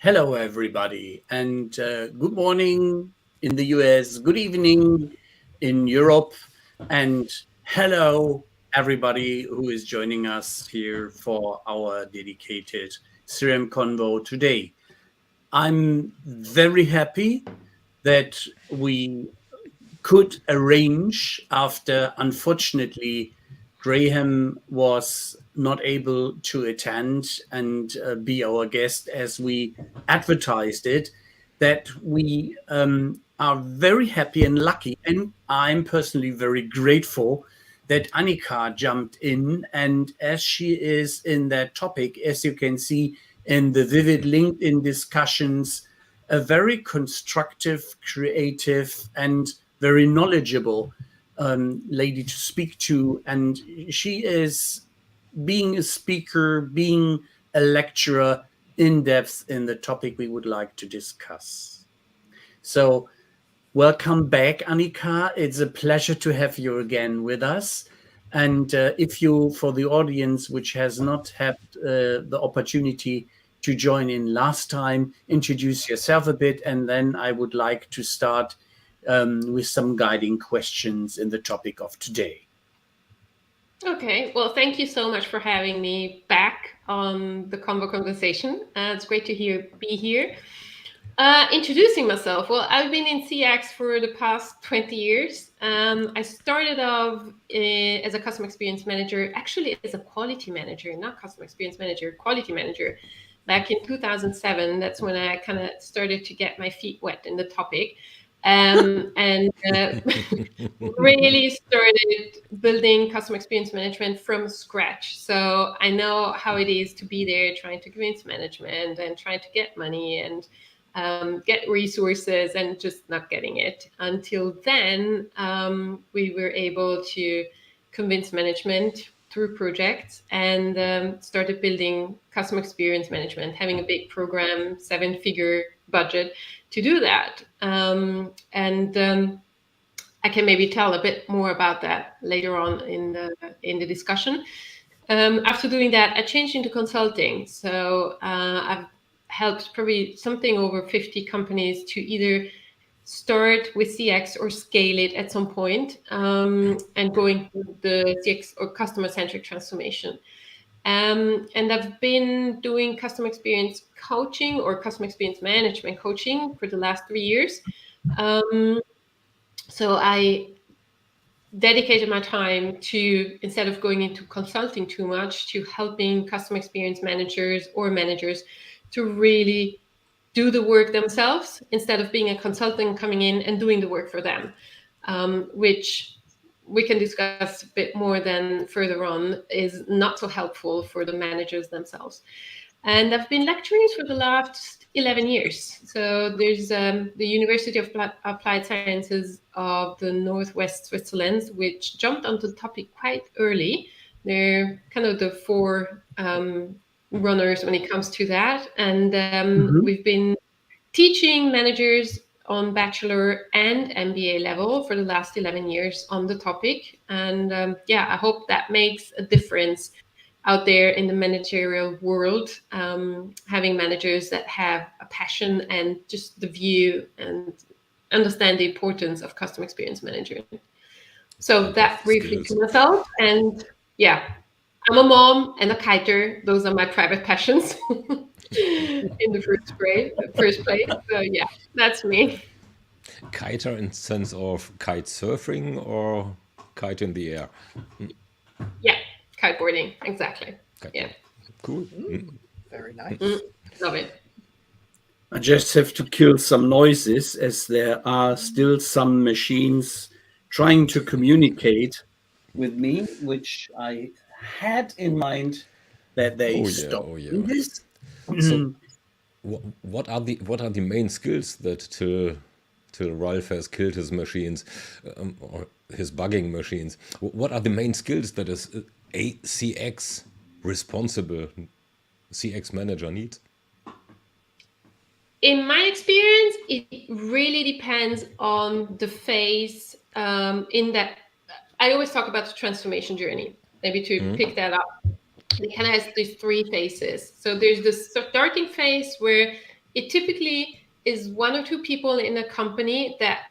Hello, everybody, and good morning in the US, good evening in Europe, and hello, everybody who is joining us here for our dedicated CRMKonvos today. I'm very happy that we could arrange after, unfortunately, Graham was not able to attend and be our guest as we advertised it, that we are very happy and lucky. And I'm personally very grateful that Annika jumped in. And as she is in that topic, as you can see in the vivid LinkedIn discussions, a very constructive, creative, and very knowledgeable lady to speak to. And she is being a speaker, being a lecturer in depth in the topic we would like to discuss. So welcome back, Annika. It's a pleasure to have you again with us. And if you, for the audience which has not had the opportunity to join in last time, introduce yourself a bit, and then I would like to start with some guiding questions in the topic of today. Okay, well, thank you so much for having me back on the Convo conversation. It's great to be here. Introducing myself, well, I've been in CX for the past 20 years. I started off as a customer experience manager, actually as a quality manager, not customer experience manager, quality manager, back in 2007. That's when I kind of started to get my feet wet in the topic. And really started building customer experience management from scratch. So I know how it is to be there trying to convince management and trying to get money and get resources and just not getting it. Until then, we were able to convince management through projects and started building customer experience management, having a big program, 7-figure budget to do that. I can maybe tell a bit more about that later on in the discussion. After doing that, I changed into consulting. So I've helped probably something over 50 companies to either start with CX or scale it at some point, and going through the CX or customer-centric transformation. And I've been doing customer experience coaching or customer experience management coaching for the last 3 years. So I dedicated my time to, instead of going into consulting too much, to helping customer experience managers or managers to really do the work themselves instead of being a consultant coming in and doing the work for them, which we can discuss a bit more than further on, is not so helpful for the managers themselves. And I've been lecturing for the last 11 years. So there's the University of Applied Sciences of the Northwest Switzerland, which jumped onto the topic quite early. They're kind of the four runners when it comes to that. And we've been teaching managers on bachelor and MBA level for the last 11 years on the topic. And I hope that makes a difference out there in the managerial world, having managers that have a passion and just the view and understand the importance of customer experience management. So that briefly to myself. And I'm a mom and a kiter. Those are my private passions in the first place. So that's me. Kiter in sense of kite surfing or kite in the air? Yeah, kiteboarding, exactly. Yeah. Cool. Very nice. Love it. I just have to kill some noises as there are still some machines trying to communicate with me, which I had in mind that they stop this. So what are the main skills that till Ralph has killed his machines or his bugging machines? What are the main skills that a CX responsible CX manager needs? In my experience, it really depends on the phase in that. I always talk about the transformation journey, maybe to pick that up. It kind of has these 3 phases. So there's the starting phase where it typically is one or two people in a company that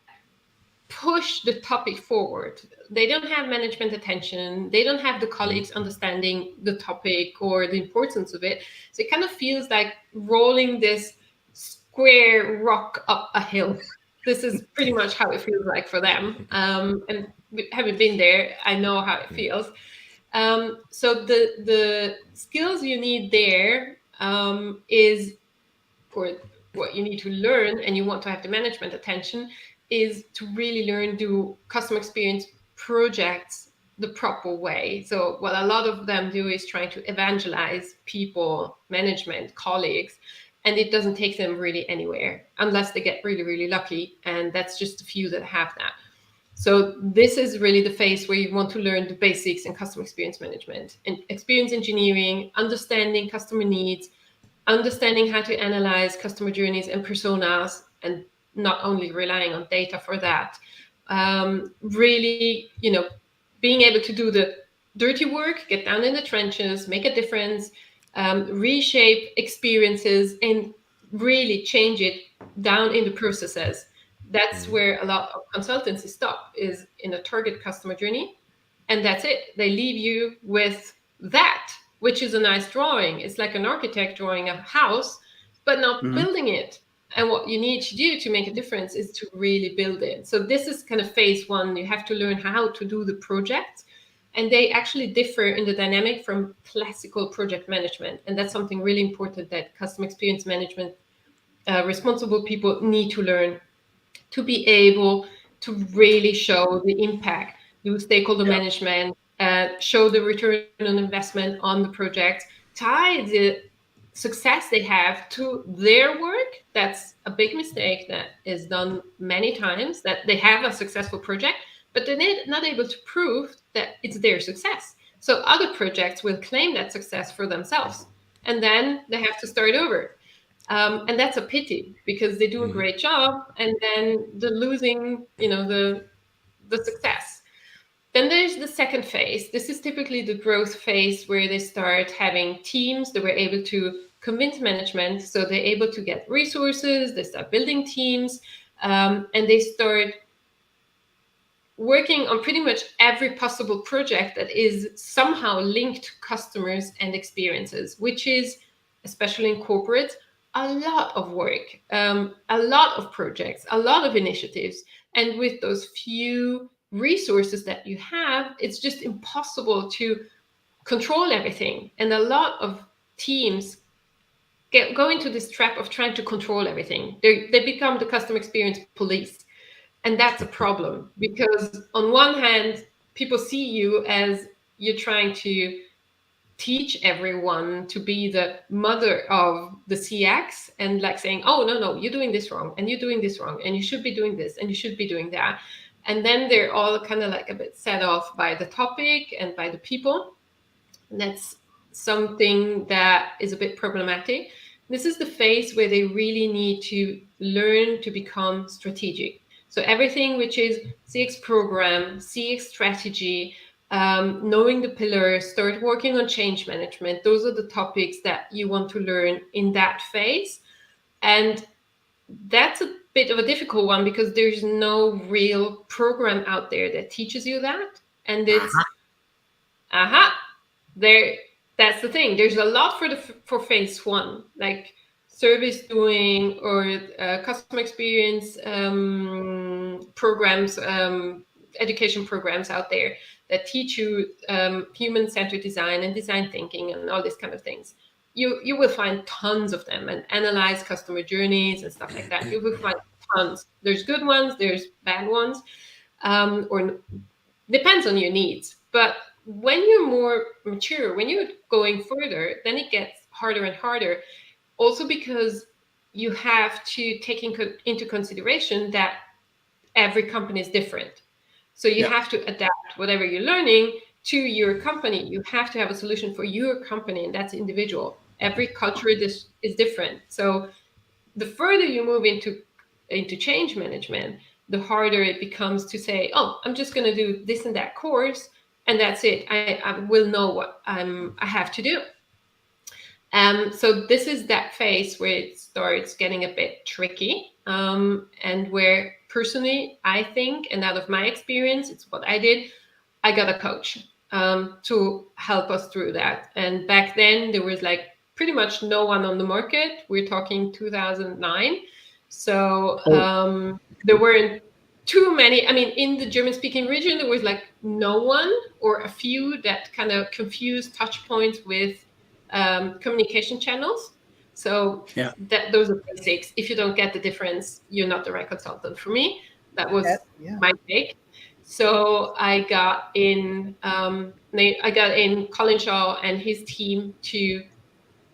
push the topic forward. They don't have management attention. They don't have the colleagues understanding the topic or the importance of it. So it kind of feels like rolling this square rock up a hill. This is pretty much how it feels like for them. And having been there, I know how it feels. So the skills you need there is, or what you need to learn, and you want to have the management attention, is to really learn do customer experience projects the proper way. So what a lot of them do is trying to evangelize people, management, colleagues, and it doesn't take them really anywhere unless they get really, really lucky. And that's just a few that have that. So this is really the phase where you want to learn the basics in customer experience management and experience engineering, understanding customer needs, understanding how to analyze customer journeys and personas, and not only relying on data for that. Really, being able to do the dirty work, get down in the trenches, make a difference, reshape experiences, and really change it down in the processes. That's where a lot of consultancy stop, is in a target customer journey. And that's it. They leave you with that, which is a nice drawing. It's like an architect drawing a house, but not building it. And what you need to do to make a difference is to really build it. So this is kind of phase one. You have to learn how to do the project. And they actually differ in the dynamic from classical project management. And that's something really important that customer experience management responsible people need to learn to be able to really show the impact, do stakeholder management, show the return on investment on the project, tie the success they have to their work. That's a big mistake that is done many times, that they have a successful project, but they're not able to prove that it's their success. So other projects will claim that success for themselves, and then they have to start over. And that's a pity, because they do a great job, and then the losing, the success. Then there's the second phase. This is typically the growth phase, where they start having teams that were able to convince management. So they're able to get resources, they start building teams, and they start working on pretty much every possible project that is somehow linked to customers and experiences, which is, especially in corporate, a lot of work, a lot of projects, a lot of initiatives. And with those few resources that you have, it's just impossible to control everything. And a lot of teams go into this trap of trying to control everything. They become the customer experience police. And that's a problem, because on one hand, people see you as you're trying to teach everyone to be the mother of the CX, and like saying, oh, no, you're doing this wrong, and you're doing this wrong, and you should be doing this, and you should be doing that. And then they're all kind of like a bit set off by the topic and by the people. And that's something that is a bit problematic. This is the phase where they really need to learn to become strategic. So everything which is CX program, CX strategy, knowing the pillars, start working on change management. Those are the topics that you want to learn in that phase. And that's a bit of a difficult one, because there's no real program out there that teaches you that. And it's, that's the thing. There's a lot for phase one, like service doing or customer experience programs, education programs out there that teach you human-centered design and design thinking and all these kind of things. You will find tons of them, and analyze customer journeys and stuff like that. You will find tons. There's good ones, there's bad ones, or depends on your needs. But when you're more mature, when you're going further, then it gets harder and harder. Also because you have to take into consideration that every company is different. So you have to adapt whatever you're learning to your company. You have to have a solution for your company, and that's individual. Every culture is different. So the further you move into change management, the harder it becomes to say, oh, I'm just going to do this and that course, and that's it. I will know what I have to do. So this is that phase where it starts getting a bit tricky, and where personally, I think, and out of my experience, it's what I did, I got a coach to help us through that. And back then there was like pretty much no one on the market. We're talking 2009. So there weren't too many. I mean, in the German-speaking region, there was like no one or a few that kind of confused touch points with communication channels. So those are basics. If you don't get the difference, you're not the right consultant for me. That was my take. So I got in Colin Shaw and his team to.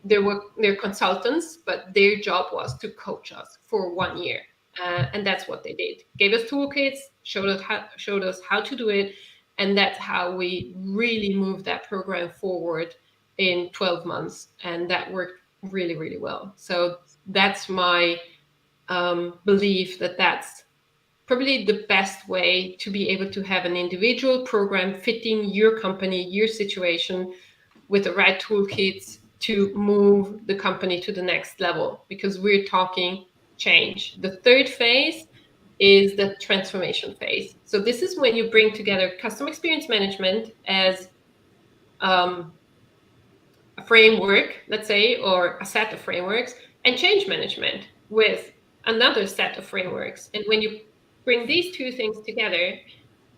They're consultants, but their job was to coach us for 1 year, and that's what they did. Gave us toolkits, showed us how to do it, and that's how we really moved that program forward in 12 months, and that worked really, really well. So that's my belief that that's probably the best way to be able to have an individual program fitting your company, your situation, with the right toolkits to move the company to the next level, because we're talking change. The third phase is the transformation phase. So this is when you bring together customer experience management as a framework, let's say, or a set of frameworks, and change management with another set of frameworks. And when you bring these two things together,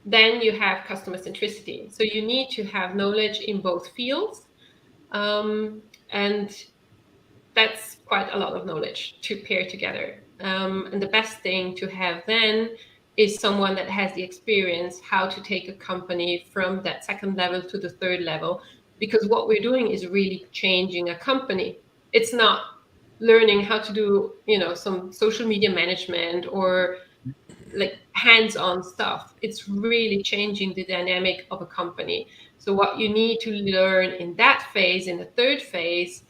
then you have customer centricity. So you need to have knowledge in both fields. And that's quite a lot of knowledge to pair together. And the best thing to have then is someone that has the experience how to take a company from that second level to the third level, because what we're doing is really changing a company. It's not learning how to do, some social media management or like hands-on stuff. It's really changing the dynamic of a company. So what you need to learn in that phase, in the third phase,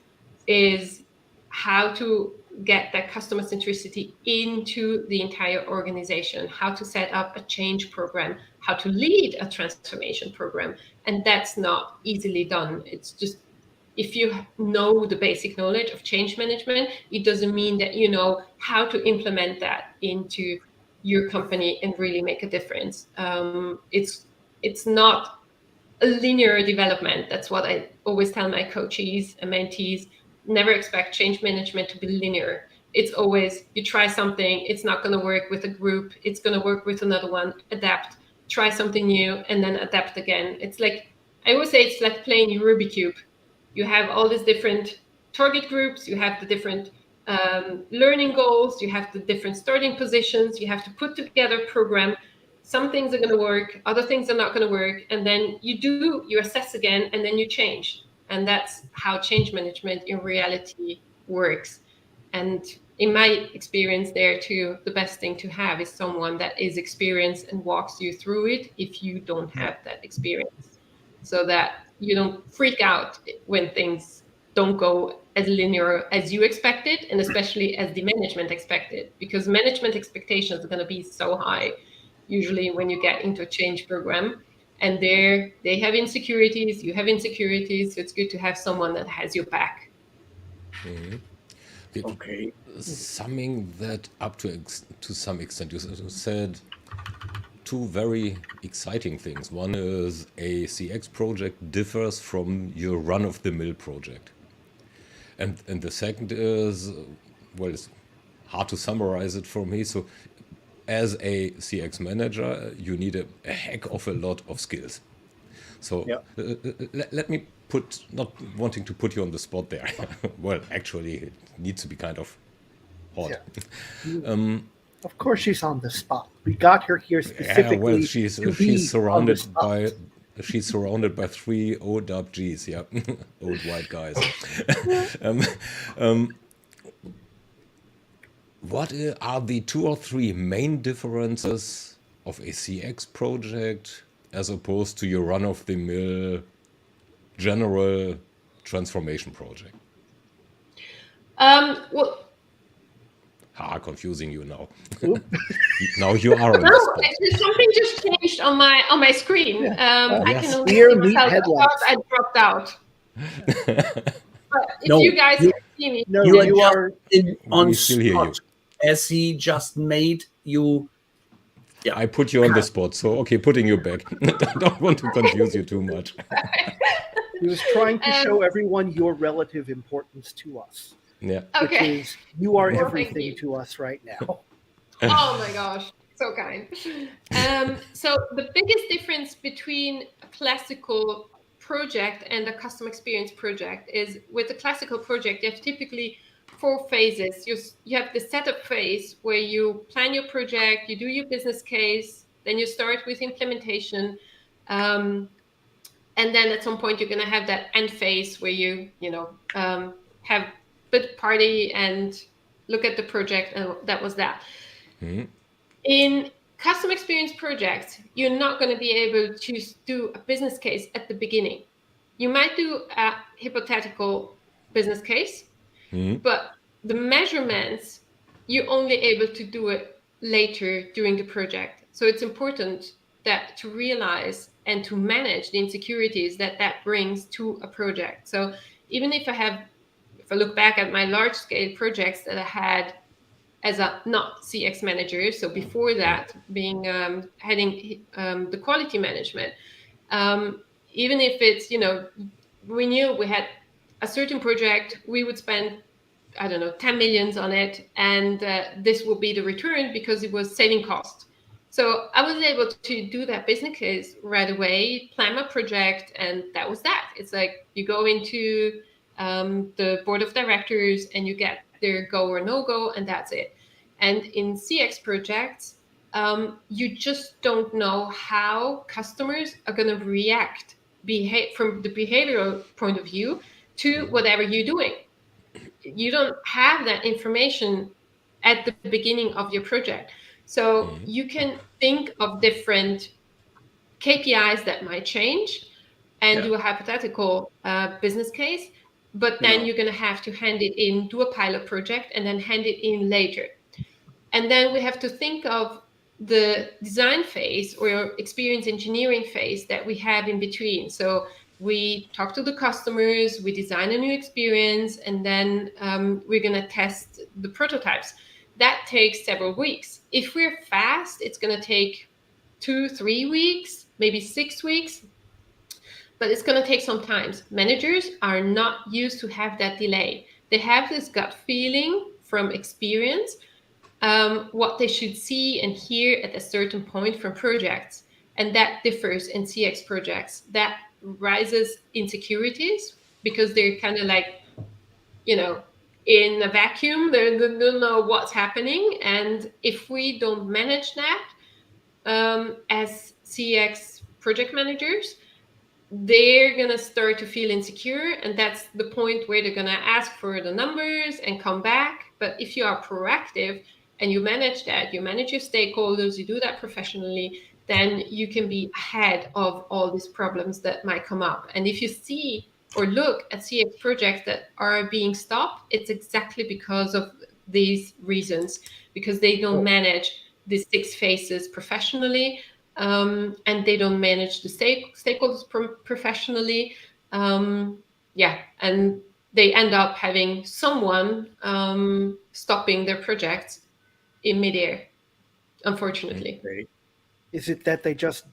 is how to get that customer centricity into the entire organization, how to set up a change program, how to lead a transformation program. And that's not easily done. It's just, if you know the basic knowledge of change management, it doesn't mean that you know how to implement that into your company and really make a difference. It's not a linear development. That's what I always tell my coaches and mentees. Never expect change management to be linear. It's always, you try something, it's not going to work with a group, it's going to work with another one, adapt, try something new, and then adapt again. It's like, I always say it's like playing a Rubik's Cube. You have all these different target groups, you have the different learning goals, you have the different starting positions, you have to put together a program. Some things are going to work, other things are not going to work, and then you assess again, and then you change. And that's how change management in reality works. And in my experience there too, the best thing to have is someone that is experienced and walks you through it if you don't have that experience, so that you don't freak out when things don't go as linear as you expected, and especially as the management expected, because management expectations are going to be so high usually when you get into a change program, and they have insecurities, you have insecurities, so it's good to have someone that has your back. Okay. Summing that up to some extent, you said two very exciting things. One is a CX project differs from your run-of-the-mill project. And the second is, well, it's hard to summarize it for me. So as a CX manager, you need a heck of a lot of skills. So let me not wanting to put you on the spot there. Well, actually, it needs to be kind of hard. Yeah. Of course, she's on the spot. We got her here specifically. Yeah, well, she's surrounded by three old Gs, old white guys. What are the 2 or 3 main differences of a CX project as opposed to your run-of-the-mill general transformation project? Well, confusing you now. Now you are on the spot. Something just changed on my screen. I can only Clear see meat myself. headlights. I dropped out. But if No, you guys you- can see me, No, You are you just are. on We still hear you. spot, as he just made you. Yeah, I put you on the spot, so okay, putting you back. I don't want to confuse you too much. He was trying to show everyone your relative importance to us, Yeah. which okay. is you are Well, thank everything you. to us right now. Oh my gosh, so kind. So the biggest difference between a classical project and a custom experience project is with a classical project, you have typically 4 phases. You have the setup phase where you plan your project, you do your business case, then you start with implementation. And then at some point you're going to have that end phase where you have bit party and look at the project, and that was that. In custom experience projects, you're not going to be able to do a business case at the beginning. You might do a hypothetical business case, but the measurements, you're only able to do it later during the project. So it's important that to realize and to manage the insecurities that brings to a project. So even if I look back at my large scale projects that I had as a not CX manager, so before that being heading the quality management, even if it's, we knew we had a certain project, we would spend, I don't know, 10 millions on it, and this will be the return because it was saving cost. So I was able to do that business case right away, plan my project, and that was that. It's like you go into the board of directors and you get their go or no go, and that's it. And in CX projects, you just don't know how customers are going to react from the behavioral point of view to whatever you're doing. You don't have that information at the beginning of your project. So you can think of different KPIs that might change and do a hypothetical business case, but then you're going to have to hand it in, do a pilot project, and then hand it in later. And then we have to think of the design phase or experience engineering phase that we have in between. So we talk to the customers, we design a new experience, and then we're going to test the prototypes. That takes several weeks. If we're fast, it's going to take 2-3 weeks, maybe 6 weeks, but it's going to take some time. Managers are not used to have that delay. They have this gut feeling from experience, what they should see and hear at a certain point from projects. And that differs in CX projects. That rises insecurities because they're kind of like, in a vacuum. They don't know what's happening. And if we don't manage that as CX project managers, they're going to start to feel insecure. And that's the point where they're going to ask for the numbers and come back. But if you are proactive and you manage that, you manage your stakeholders, you do that professionally, then you can be ahead of all these problems that might come up. And if you see or look at CX projects that are being stopped, it's exactly because of these reasons, because they don't manage the 6 phases professionally, and they don't manage the stakeholders professionally. And they end up having someone stopping their projects in midair, unfortunately. Okay. Is it that they just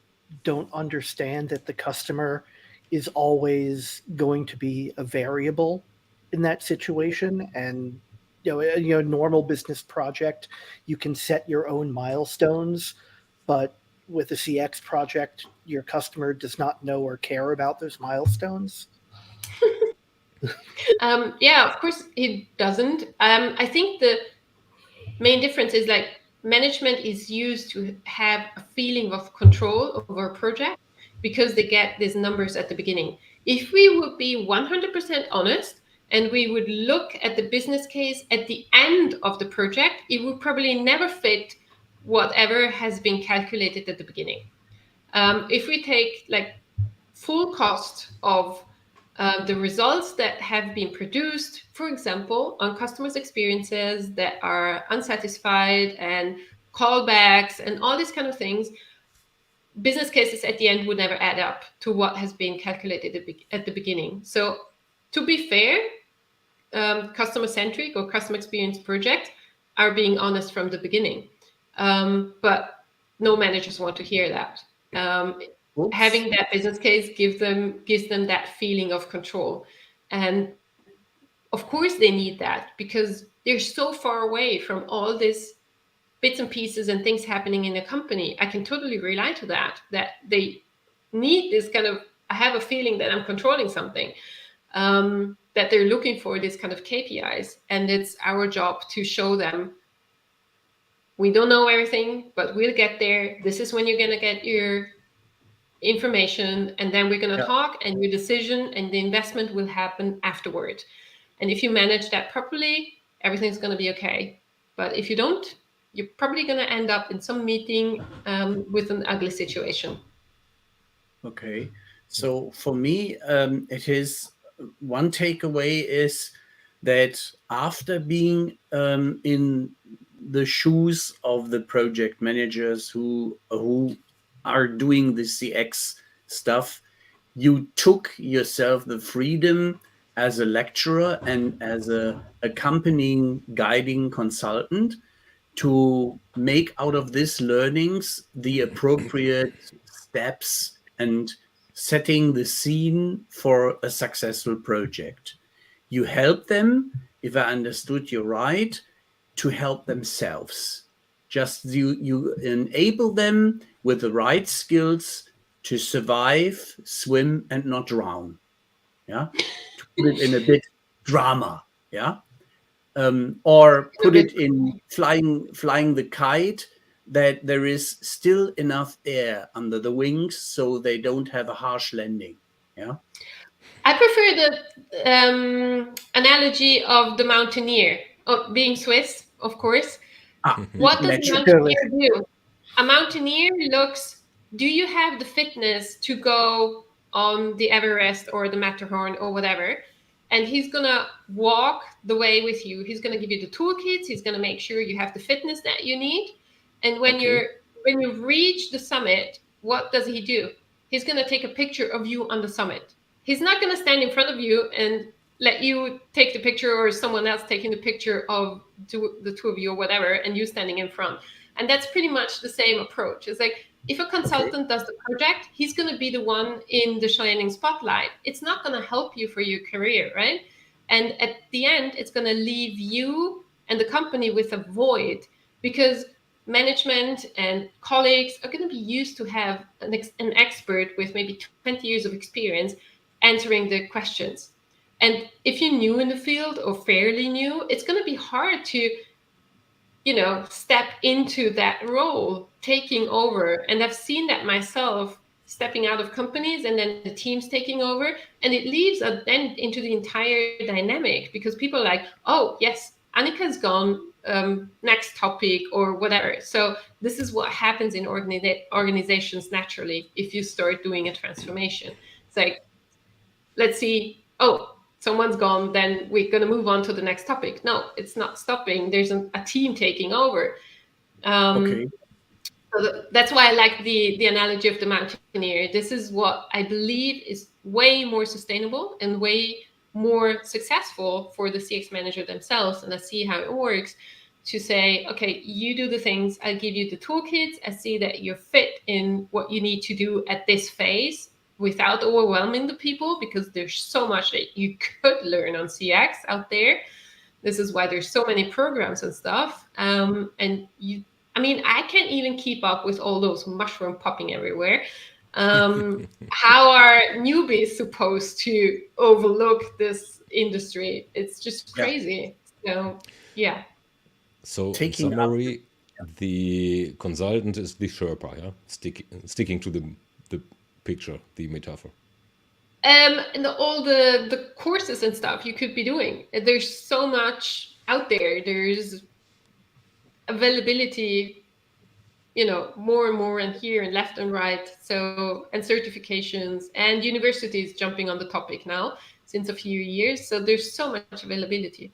don't understand that the customer is always going to be a variable in that situation? And normal business project, you can set your own milestones, but with a CX project, your customer does not know or care about those milestones. Of course it doesn't. I think the main difference is like management is used to have a feeling of control over a project because they get these numbers at the beginning. If we would be 100% honest and we would look at the business case at the end of the project, it would probably never fit whatever has been calculated at the beginning. If we take like full cost of the results that have been produced, for example, on customers' experiences that are unsatisfied and callbacks and all these kind of things, business cases at the end would never add up to what has been calculated at the beginning. So to be fair, customer-centric or customer experience project are being honest from the beginning. But no managers want to hear that. Having that business case gives them that feeling of control. And of course they need that, because they're so far away from all this bits and pieces and things happening in a company. I can totally relate to that they need this kind of, I have a feeling that I'm controlling something, that they're looking for this kind of KPIs. And it's our job to show them, we don't know everything, but we'll get there. This is when you're going to get your information, and then we're going to talk, and your decision and the investment will happen afterward. And if you manage that properly, everything's going to be okay. But if you don't, you're probably going to end up in some meeting with an ugly situation. Okay. So for me, it is one takeaway is that after being in the shoes of the project managers who are doing the CX stuff, you took yourself the freedom as a lecturer and as a accompanying guiding consultant to make out of these learnings the appropriate steps and setting the scene for a successful project. You help them, if I understood you right, to help themselves. Just you enable them with the right skills to survive, swim, and not drown. Yeah, to put it in a bit drama. Yeah, or put it in flying the kite, that there is still enough air under the wings so they don't have a harsh landing. Yeah. I prefer the analogy of the mountaineer, being Swiss, of course. What does a mountaineer do? A mountaineer looks, do you have the fitness to go on the Everest or the Matterhorn or whatever? And he's going to walk the way with you. He's going to give you the toolkits. He's going to make sure you have the fitness that you need. And when you've reached the summit, what does he do? He's going to take a picture of you on the summit. He's not going to stand in front of you and let you take the picture, or someone else taking the picture of the two of you or whatever, and you standing in front. And that's pretty much the same approach. It's like, if a consultant does the project, he's going to be the one in the shining spotlight. It's not going to help you for your career, right? And at the end, it's going to leave you and the company with a void, because management and colleagues are going to be used to have an expert with maybe 20 years of experience answering the questions. And if you're new in the field or fairly new, it's going to be hard to, step into that role, taking over. And I've seen that myself, stepping out of companies and then the teams taking over. And it leaves a dent into the entire dynamic, because people are like, oh, yes, Annika's gone, next topic or whatever. So this is what happens in organizations naturally if you start doing a transformation. It's like, let's see, oh, someone's gone, then we're going to move on to the next topic. No, it's not stopping. There's a team taking over. So that's why I like the analogy of the mountaineer. This is what I believe is way more sustainable and way more successful for the CX manager themselves. And I see how it works, to say, okay, you do the things, I give you the toolkits, I see that you're fit in what you need to do at this phase, without overwhelming the people, because there's so much that you could learn on CX out there. This is why there's so many programs and stuff. And I can't even keep up with all those mushrooms popping everywhere. How are newbies supposed to overlook this industry? It's just crazy. So, yeah. So in summary, the consultant is the Sherpa, yeah? Sticking to the picture, the metaphor. And all the courses and stuff you could be doing. There's so much out there. There's availability, more and more, and here and left and right. So, and certifications, and universities jumping on the topic now since a few years. So there's so much availability,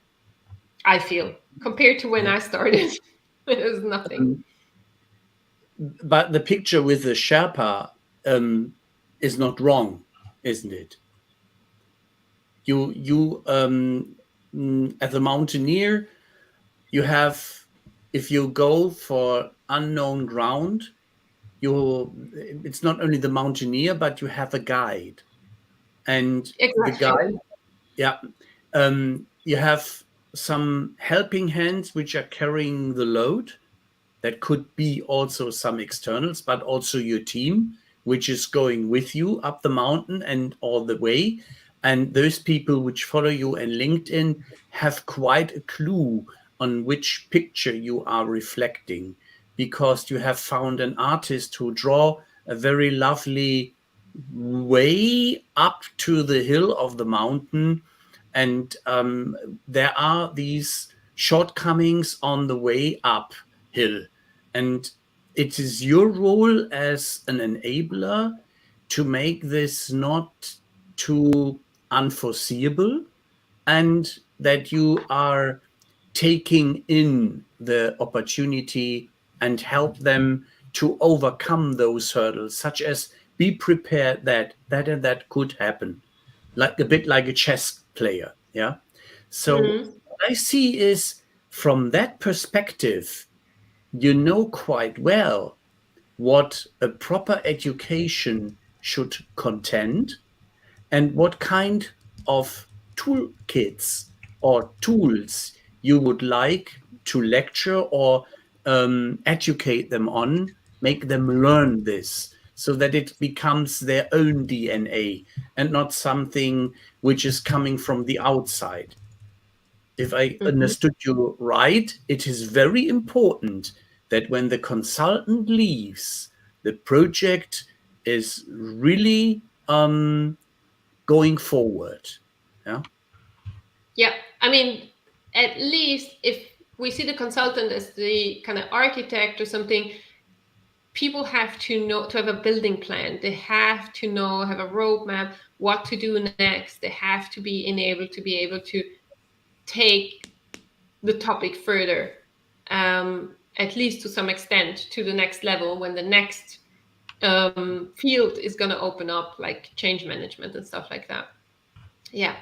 I feel, compared to when I started. It was nothing. But the picture with the Sherpa is not wrong, isn't it? You as a mountaineer, you have, if you go for unknown ground, it's not only the mountaineer, but you have a guide. And Exactly. the guide, yeah, you have some helping hands which are carrying the load. That could be also some externals, but also your team, which is going with you up the mountain and all the way. And those people which follow you on LinkedIn have quite a clue on which picture you are reflecting, because you have found an artist who draw a very lovely way up to the hill of the mountain. And there are these shortcomings on the way uphill. And it is your role as an enabler to make this not too unforeseeable, and that you are taking in the opportunity and help them to overcome those hurdles, such as be prepared that and that could happen, like a bit like a chess player. Yeah. So what I see is, from that perspective, you know quite well what a proper education should contain and what kind of toolkits or tools you would like to lecture or educate them on, make them learn this, so that it becomes their own DNA and not something which is coming from the outside. If I understood you right, it is very important that when the consultant leaves, the project is really going forward. Yeah. Yeah, I mean, at least if we see the consultant as the kind of architect or something, people have to know, to have a building plan. They have to know, have a roadmap, what to do next. They have to be enabled to be able to take the topic further, at least to some extent, to the next level when the next field is going to open up, like change management and stuff like that. Yeah.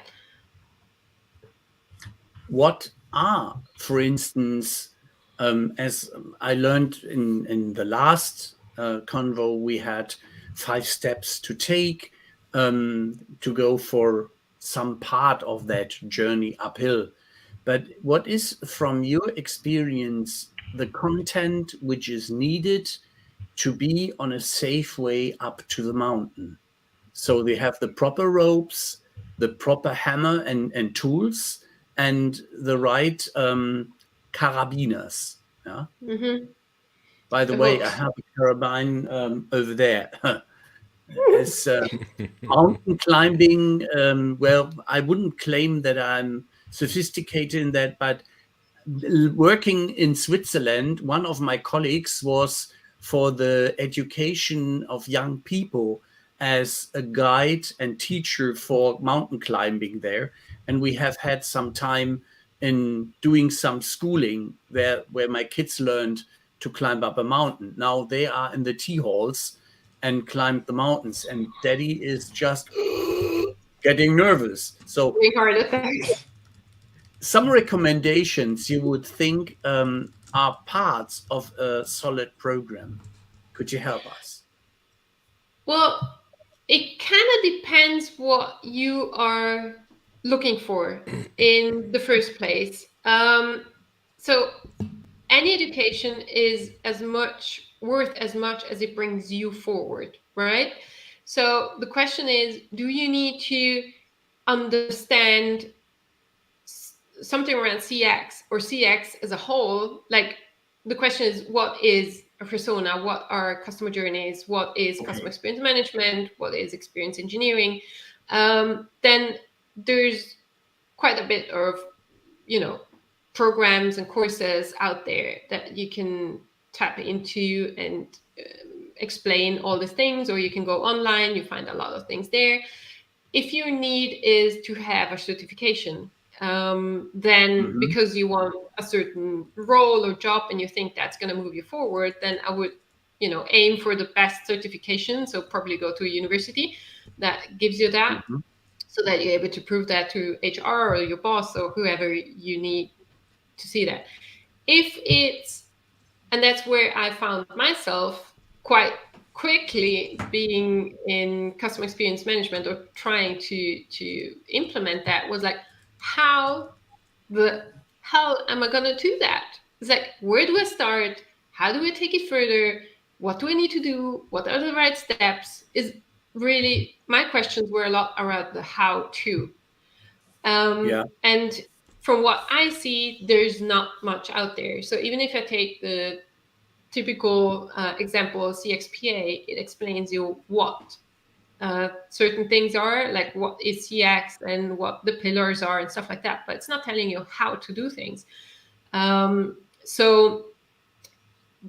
What are, for instance, as I learned in the last convo, we had 5 steps to take to go for some part of that journey uphill. But what is, from your experience, the content which is needed to be on a safe way up to the mountain? So they have the proper ropes, the proper hammer and tools, and the right carabiners. Yeah. By the way, I have a carabine over there. It's mountain climbing. Well, I wouldn't claim that I'm sophisticated in that, but working in Switzerland, one of my colleagues was for the education of young people as a guide and teacher for mountain climbing there. And we have had some time in doing some schooling where my kids learned to climb up a mountain. Now they are in the tea halls and climb the mountains, and daddy is just getting nervous. So some recommendations you would think are parts of a solid program. Could you help us? Well, it kind of depends what you are looking for in the first place. So any education is as much worth as much as it brings you forward, right? So the question is, do you need to understand something around CX or CX as a whole? Like, the question is, what is a persona? What are customer journeys? What is customer experience management? What is experience engineering? Then there's quite a bit of, programs and courses out there that you can tap into and explain all these things, or you can go online, you find a lot of things there. If your need is to have a certification, then because you want a certain role or job and you think that's going to move you forward, then I would, aim for the best certification. So probably go to a university that gives you that. so that you're able to prove that to HR or your boss or whoever you need to see that. And that's where I found myself quite quickly being in customer experience management or trying to implement that, was like, how the hell am I going to do that? It's like, where do I start? How do I take it further? What do I need to do? What are the right steps? Is really, my questions were a lot around the how to. And from what I see, there's not much out there. So even if I take the typical example of CXPA, it explains you what certain things are, like what is CX and what the pillars are and stuff like that, but it's not telling you how to do things. So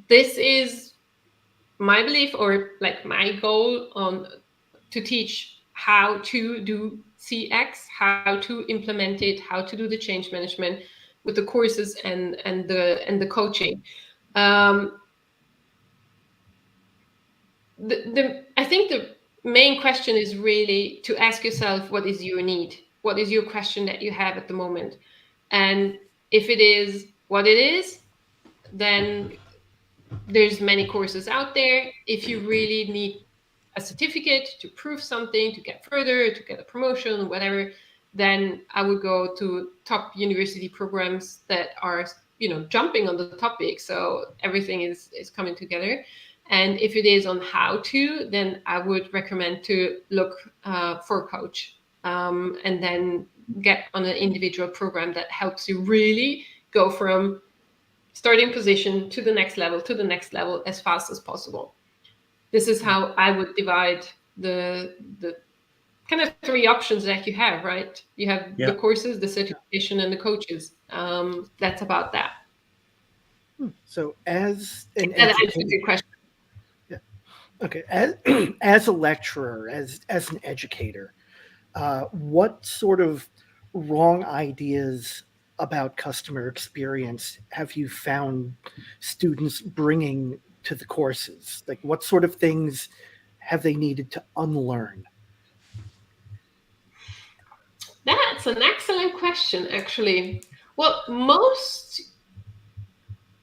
this is my belief, or like my goal, to teach how to do CX, how to implement it, how to do the change management with the courses and the coaching. I think the main question is really to ask yourself, what is your need? What is your question that you have at the moment? And if it is what it is, then there's many courses out there. If you really need a certificate to prove something, to get further, to get a promotion, whatever, then I would go to top university programs that are, jumping on the topic. So everything is coming together. And if it is on how to, then I would recommend to look for a coach, and then get on an individual program that helps you really go from starting position to the next level as fast as possible. This is how I would divide the kind of three options that you have, right? You have the courses, the certification, and the coaches. That's about that. So as an that answers your question. Yeah. Okay. As a lecturer, as an educator, what sort of wrong ideas about customer experience have you found students bringing to the courses? Like, what sort of things have they needed to unlearn? That's an excellent question, actually. Well, most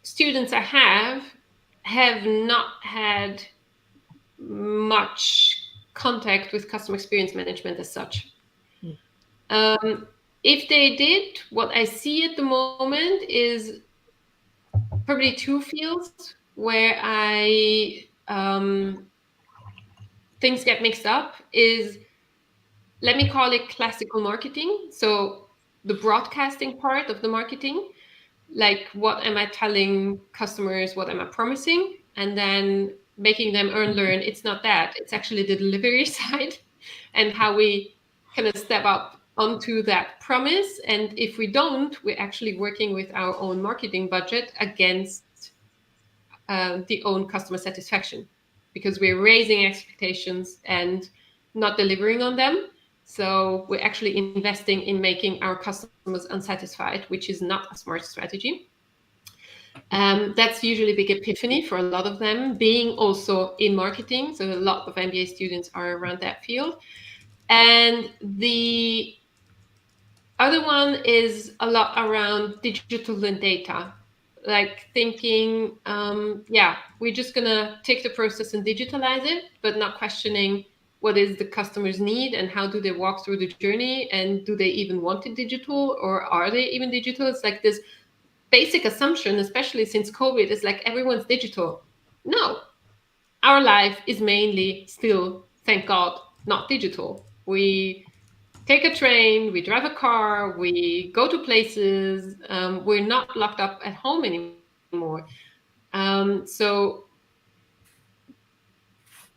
students I have not had much contact with customer experience management as such. If they did, what I see at the moment is probably two fields where things get mixed up. Is, let me call it classical marketing. So the broadcasting part of the marketing, like what am I telling customers, what am I promising, and then making them learn. It's not that. It's actually the delivery side and how we kind of step up onto that promise. And if we don't, we're actually working with our own marketing budget against the own customer satisfaction, because we're raising expectations and not delivering on them. So we're actually investing in making our customers unsatisfied, which is not a smart strategy. That's usually a big epiphany for a lot of them, being also in marketing. So a lot of MBA students are around that field. And the other one is a lot around digital and data, like thinking, we're just going to take the process and digitalize it, but not questioning what is the customer's need and how do they walk through the journey, and do they even want it digital, or are they even digital? It's like this basic assumption, especially since COVID, is like everyone's digital. No, our life is mainly still, thank God, not digital. We take a train, we drive a car, we go to places. We're not locked up at home anymore. So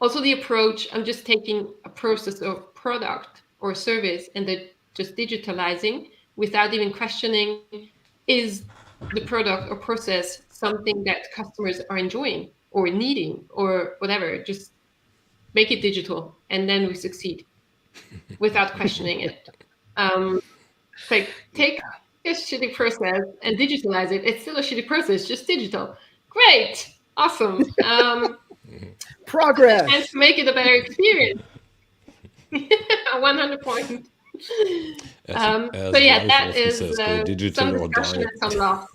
also the approach, I'm just taking a process or product or service and then just digitalizing without even questioning, is the product or process something that customers are enjoying or needing or whatever. Just make it digital and then we succeed without questioning it. Like, take a shitty process and digitalize it. It's still a shitty process, just digital. Great, awesome. Progress. And to make it a better experience. 100 points. So yeah, Ralph that often is says, go digital some or discussion die. and some laughs.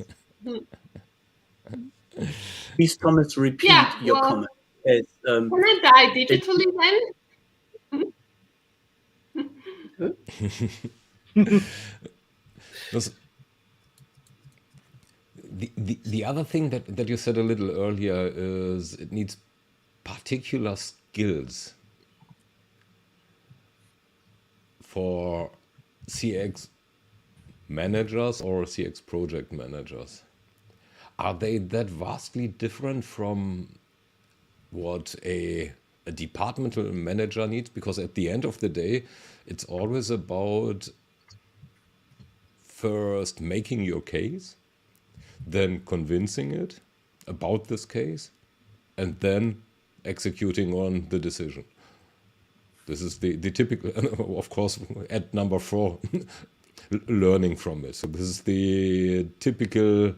Please, Thomas, repeat Yeah, your well, comment. It's, can I die digitally then? This- the other thing that you said a little earlier is it needs particular skills for CX managers or CX project managers. Are they that vastly different from what a departmental manager needs? Because at the end of the day, it's always about first making your case, then convincing it about this case, and then executing on the decision. This is the typical, of course, at number 4, learning from it. So this is the typical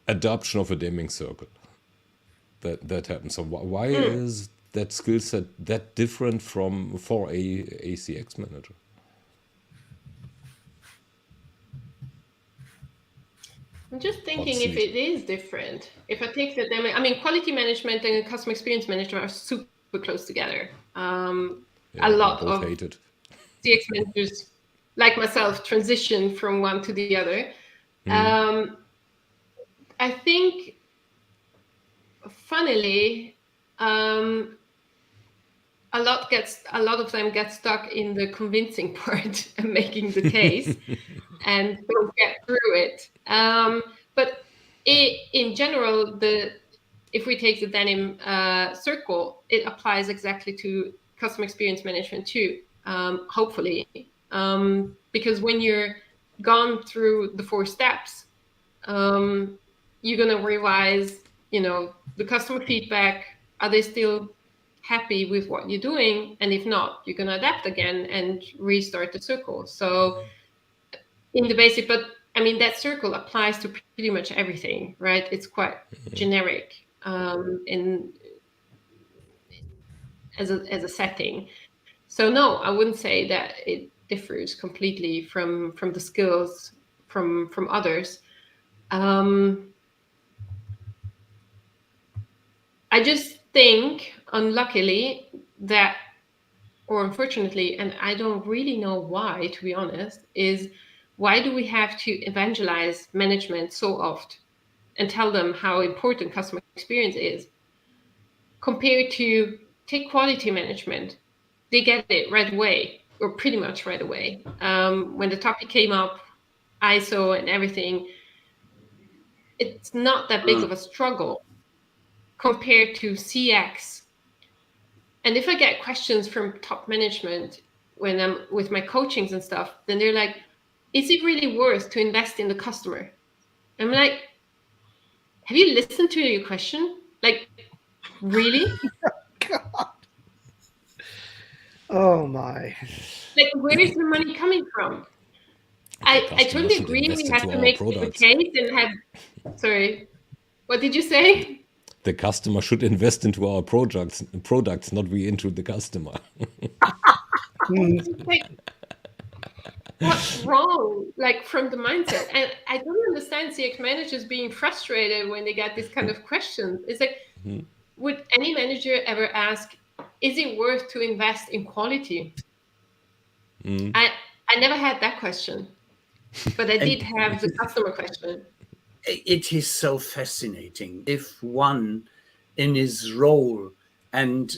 adoption of a Deming circle that happens. So why is that skill set that different for a CX manager? I'm just thinking Hot if seat. it is different. If I take the demo, I mean, quality management and customer experience management are super close together. Yeah, A lot both of hate it. CX managers, like myself, transition from one to the other. I think, funnily, a lot of them get stuck in the convincing part and making the case and don't get through it. But in general, if we take the denim circle, it applies exactly to customer experience management too, hopefully. Because when you're gone through the 4 steps, you're going to revise, the customer feedback. Are they still happy with what you're doing? And if not, you're going to adapt again and restart the circle. So in the basic, but I mean, that circle applies to pretty much everything, right? It's quite generic as a setting. So no, I wouldn't say that it differs completely from the skills from others. I just think, unluckily, that, or unfortunately, and I don't really know why, to be honest, is why do we have to evangelize management so often and tell them how important customer experience is compared to take quality management? They get it right away, or pretty much right away. When the topic came up, ISO and everything, it's not that big of a struggle compared to CX. And if I get questions from top management when I'm with my coachings and stuff, then they're like, is it really worth to invest in the customer? I'm like, have you listened to your question? Like, really? God. Oh my. Like, where is the money coming from? I Customer totally should agree. invest We have into to our make the products. case and have. Sorry, what did you say? The customer should invest into our products, not we into the customer. Like, what's wrong, like, from the mindset? And I don't understand CX managers being frustrated when they get this kind of questions. It's like, would any manager ever ask, is it worth to invest in quality? I never had that question, but I did have the customer question. it is so fascinating if one in his role and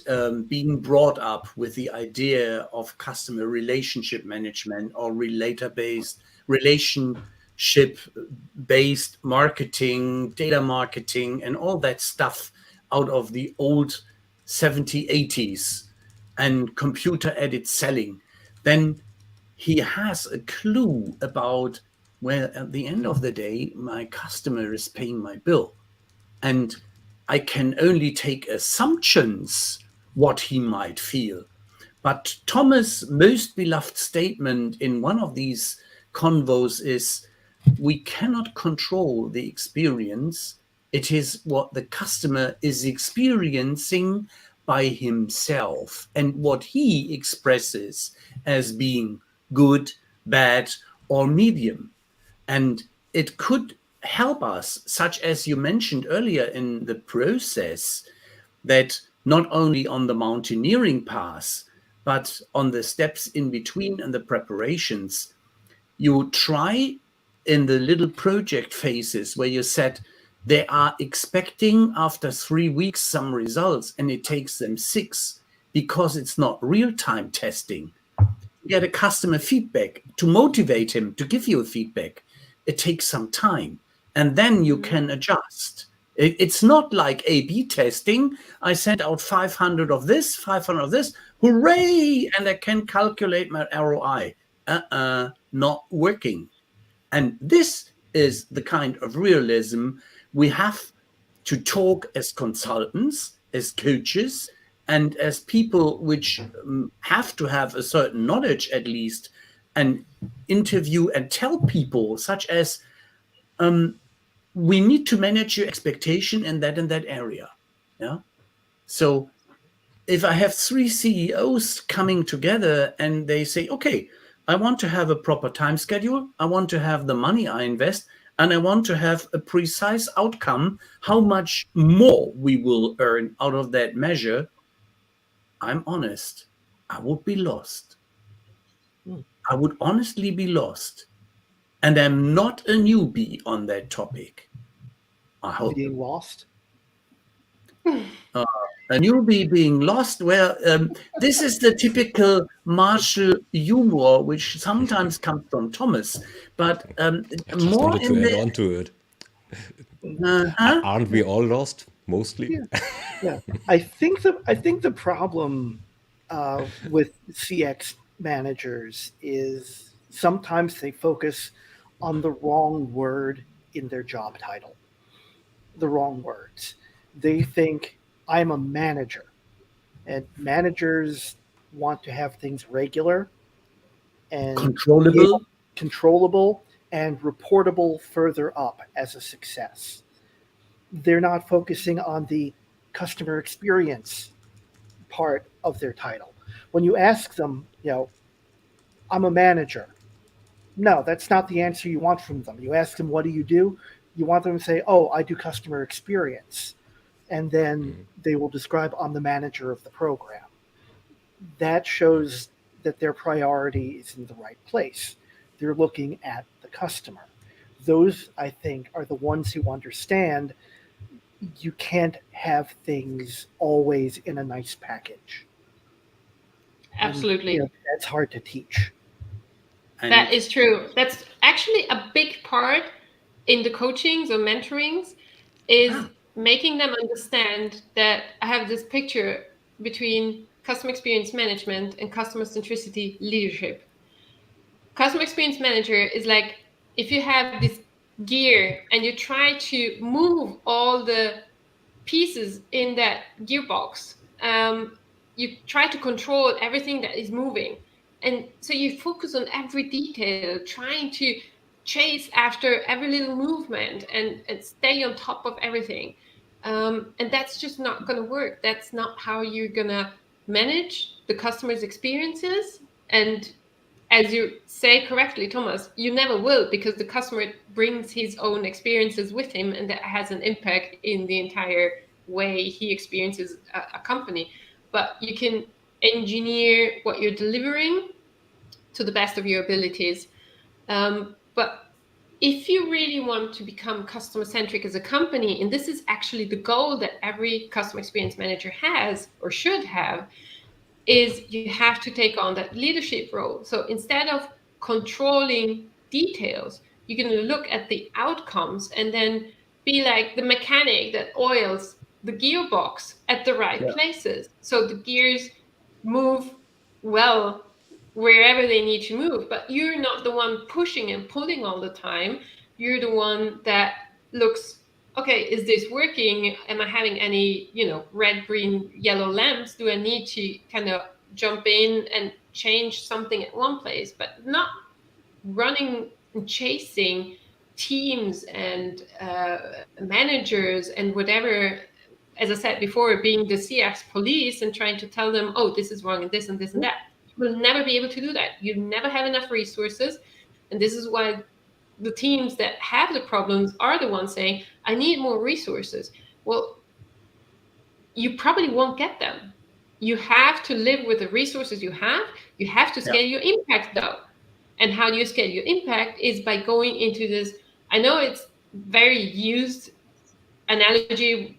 being brought up with the idea of customer relationship management or relationship-based marketing, data marketing, and all that stuff out of the old 70s, 80s and computer-aided selling, then he has a clue about, well, at the end of the day, my customer is paying my bill. And I can only take assumptions what he might feel. But Thomas' most beloved statement in one of these convos is, we cannot control the experience. It is what the customer is experiencing by himself and what he expresses as being good, bad, or medium. And it could help us, such as you mentioned earlier in the process, that not only on the mountaineering path, but on the steps in between and the preparations, you try in the little project phases where you said they are expecting after 3 weeks some results and it takes them 6 because it's not real-time testing. You get a customer feedback to motivate him to give you a feedback. It takes some time and then you can adjust. It's not like A/B testing. I sent out 500 of this, 500 of this, hooray, and I can calculate my ROI. Not working. And this is the kind of realism we have to talk as consultants, as coaches, and as people which have to have a certain knowledge at least, and interview and tell people such as, we need to manage your expectation in that area. Yeah. So if I have 3 CEOs coming together and they say, okay, I want to have a proper time schedule, I want to have the money I invest, and I want to have a precise outcome, how much more we will earn out of that measure, I'm honest, I would be lost. I would honestly be lost. And I'm not a newbie on that topic. I hope. Being lost? A newbie being lost. Well, this is the typical martial humor, which sometimes comes from Thomas, but I just more wanted in to add the. on to it. Aren't we all lost mostly? Yeah. I think the problem with CX managers is sometimes they focus on the wrong word in their job title. The wrong words. They think I'm a manager, and managers want to have things regular and controllable and reportable further up as a success. They're not focusing on the customer experience part of their title. When you ask them, I'm a manager. No, that's not the answer you want from them. You ask them, what do? You want them to say, oh, I do customer experience. And then they will describe, I'm the manager of the program. That shows that their priority is in the right place. They're looking at the customer. Those, I think, are the ones who understand you can't have things always in a nice package. Absolutely. And, that's hard to teach. And that is true. That's actually a big part in the coachings or mentorings is making them understand that I have this picture between customer experience management and customer centricity leadership. Customer experience manager is like if you have this gear and you try to move all the pieces in that gearbox, you try to control everything that is moving. And so you focus on every detail, trying to chase after every little movement and stay on top of everything. And that's just not going to work. That's not how you're going to manage the customer's experiences. And as you say correctly, Thomas, you never will, because the customer brings his own experiences with him, and that has an impact in the entire way he experiences a company. But you can engineer what you're delivering to the best of your abilities. But if you really want to become customer centric as a company, and this is actually the goal that every customer experience manager has or should have, is you have to take on that leadership role. So instead of controlling details, you're going to look at the outcomes and then be like the mechanic that oils the gearbox at the right places. So the gears move well wherever they need to move, but you're not the one pushing and pulling all the time. You're the one that looks, okay, is this working? Am I having any, red, green, yellow lamps? Do I need to kind of jump in and change something at one place, but not running and chasing teams and managers and whatever as I said before, being the CX police and trying to tell them, oh, this is wrong and this and this and that. You will never be able to do that. You never have enough resources. And this is why the teams that have the problems are the ones saying, I need more resources. Well, you probably won't get them. You have to live with the resources you have. You have to scale your impact, though. And how do you scale your impact is by going into this. I know it's very used analogy,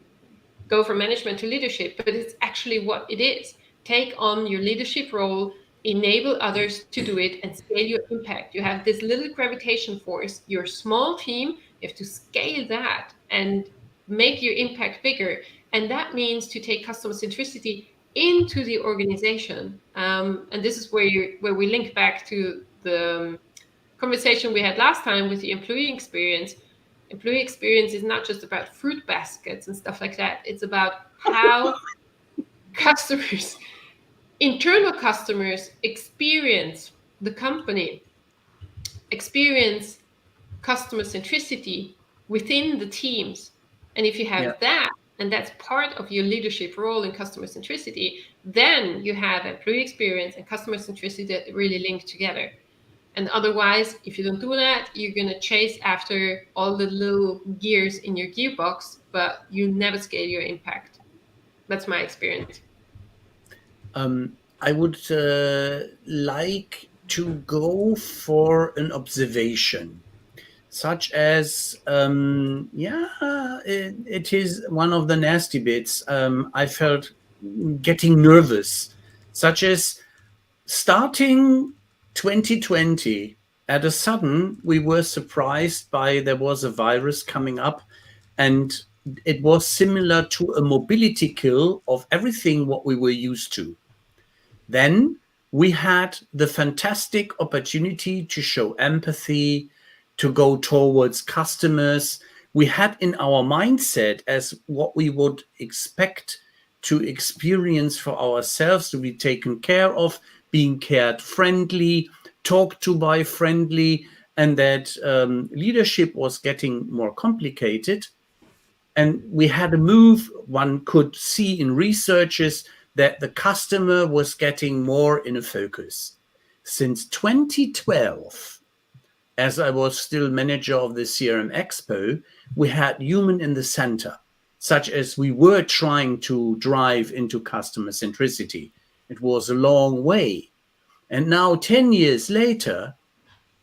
go from management to leadership, but it's actually what it is. Take on your leadership role, enable others to do it, and scale your impact. You have this little gravitation force, your small team, you have to scale that and make your impact bigger. And that means to take customer centricity into the organization. And this is where we link back to the conversation we had last time with the employee experience. Employee experience is not just about fruit baskets and stuff like that. It's about how customers, internal customers, experience the company, experience customer centricity within the teams. And if you have that, and that's part of your leadership role in customer centricity, then you have employee experience and customer centricity that really link together. And otherwise, if you don't do that, you're going to chase after all the little gears in your gearbox, but you never scale your impact. That's my experience. I would like to go for an observation, such as, it is one of the nasty bits. I felt getting nervous, such as starting 2020, at a sudden, we were surprised by there was a virus coming up, and it was similar to a mobility kill of everything what we were used to. Then we had the fantastic opportunity to show empathy, to go towards customers. We had in our mindset as what we would expect to experience for ourselves, to be taken care of, being cared friendly, talked to by friendly, and that leadership was getting more complicated. And we had a move, one could see in researches, that the customer was getting more in a focus. Since 2012, as I was still manager of the CRM Expo, we had human in the center, such as we were trying to drive into customer centricity. It was a long way. And now 10 years later,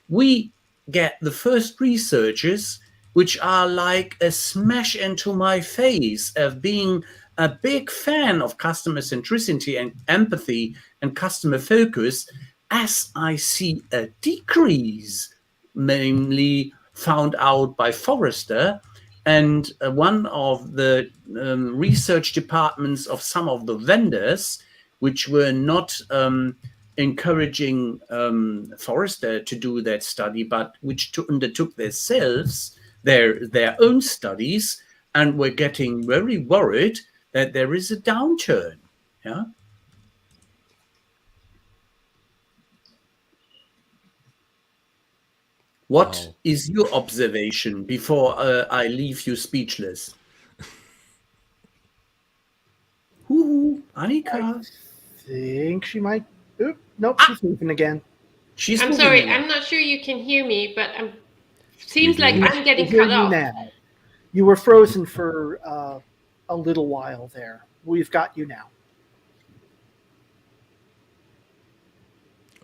we get the first researches which are like a smash into my face of being a big fan of customer centricity and empathy and customer focus, as I see a decrease, mainly found out by Forrester, and one of the research departments of some of the vendors, which were not encouraging Forrester to do that study, but which undertook themselves their own studies, and were getting very worried that there is a downturn. Yeah. What is your observation before I leave you speechless? Annika? I think she might. Oop, nope, she's moving again. I'm sorry, I'm not sure you can hear me, but seems like I'm getting cut off. Now. You were frozen for a little while there. We've got you now.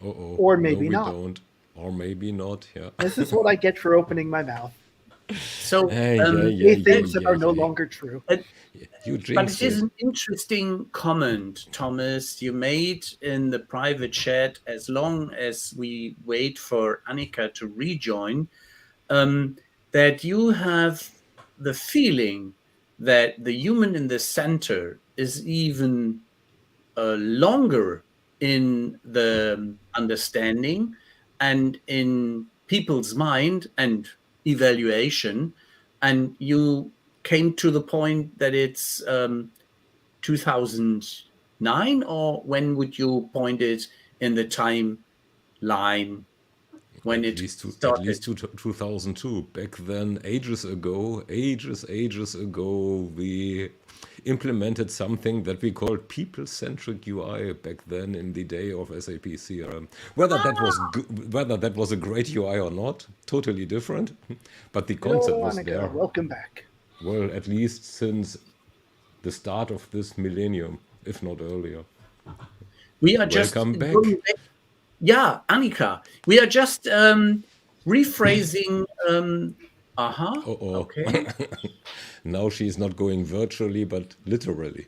Or maybe not. Don't. Or maybe not, yeah. This is what I get for opening my mouth. So, things that are no longer true. But it is an interesting comment, Thomas, you made in the private chat, as long as we wait for Annika to rejoin, that you have the feeling that the human in the center is even longer in the understanding and in people's mind and evaluation, and you came to the point that it's 2009, or when would you point it in the timeline? when At it least started. 2002. Back then, ages ago, we implemented something that we called people-centric UI back then in the day of SAP CRM. Whether that was a great UI or not, totally different. But the concept Hello, was Annika. there. Welcome back. Well, at least since the start of this millennium, if not earlier. We are just Welcome back. going back. Yeah, Annika, we are just rephrasing. Uh-oh. Okay. Now she's not going virtually, but literally.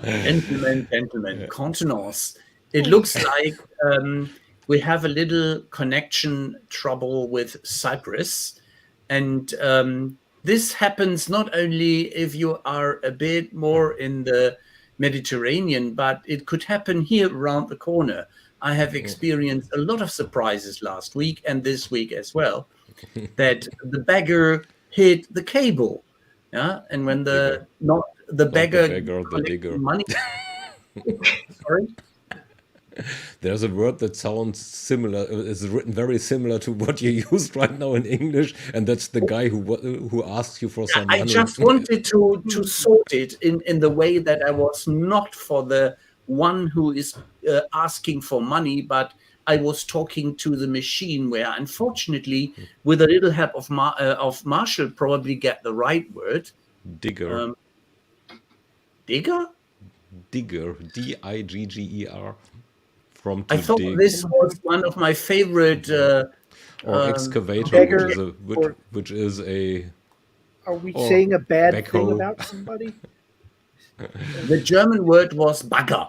Gentlemen, contenance. It looks like we have a little connection trouble with Cyprus. And this happens not only if you are a bit more in the Mediterranean, but it could happen here around the corner. I have experienced a lot of surprises last week and this week as well, that the beggar hit the cable. Yeah, and when the beggar the collects digger. money. Sorry. There's a word that sounds similar, is written very similar to what you used right now in English, and that's the guy who asks you for some money. I just wanted to sort it in the way that I was not for the one who is asking for money, but I was talking to the machine where, unfortunately, with a little help of Marshall, probably get the right word. Digger. Digger? Digger. D-I-G-G-E-R. From to I thought dig. this was one of my favorite. Or excavator, beggar, which is a. Are we saying a bad backhoe. thing about somebody? The German word was Bagger.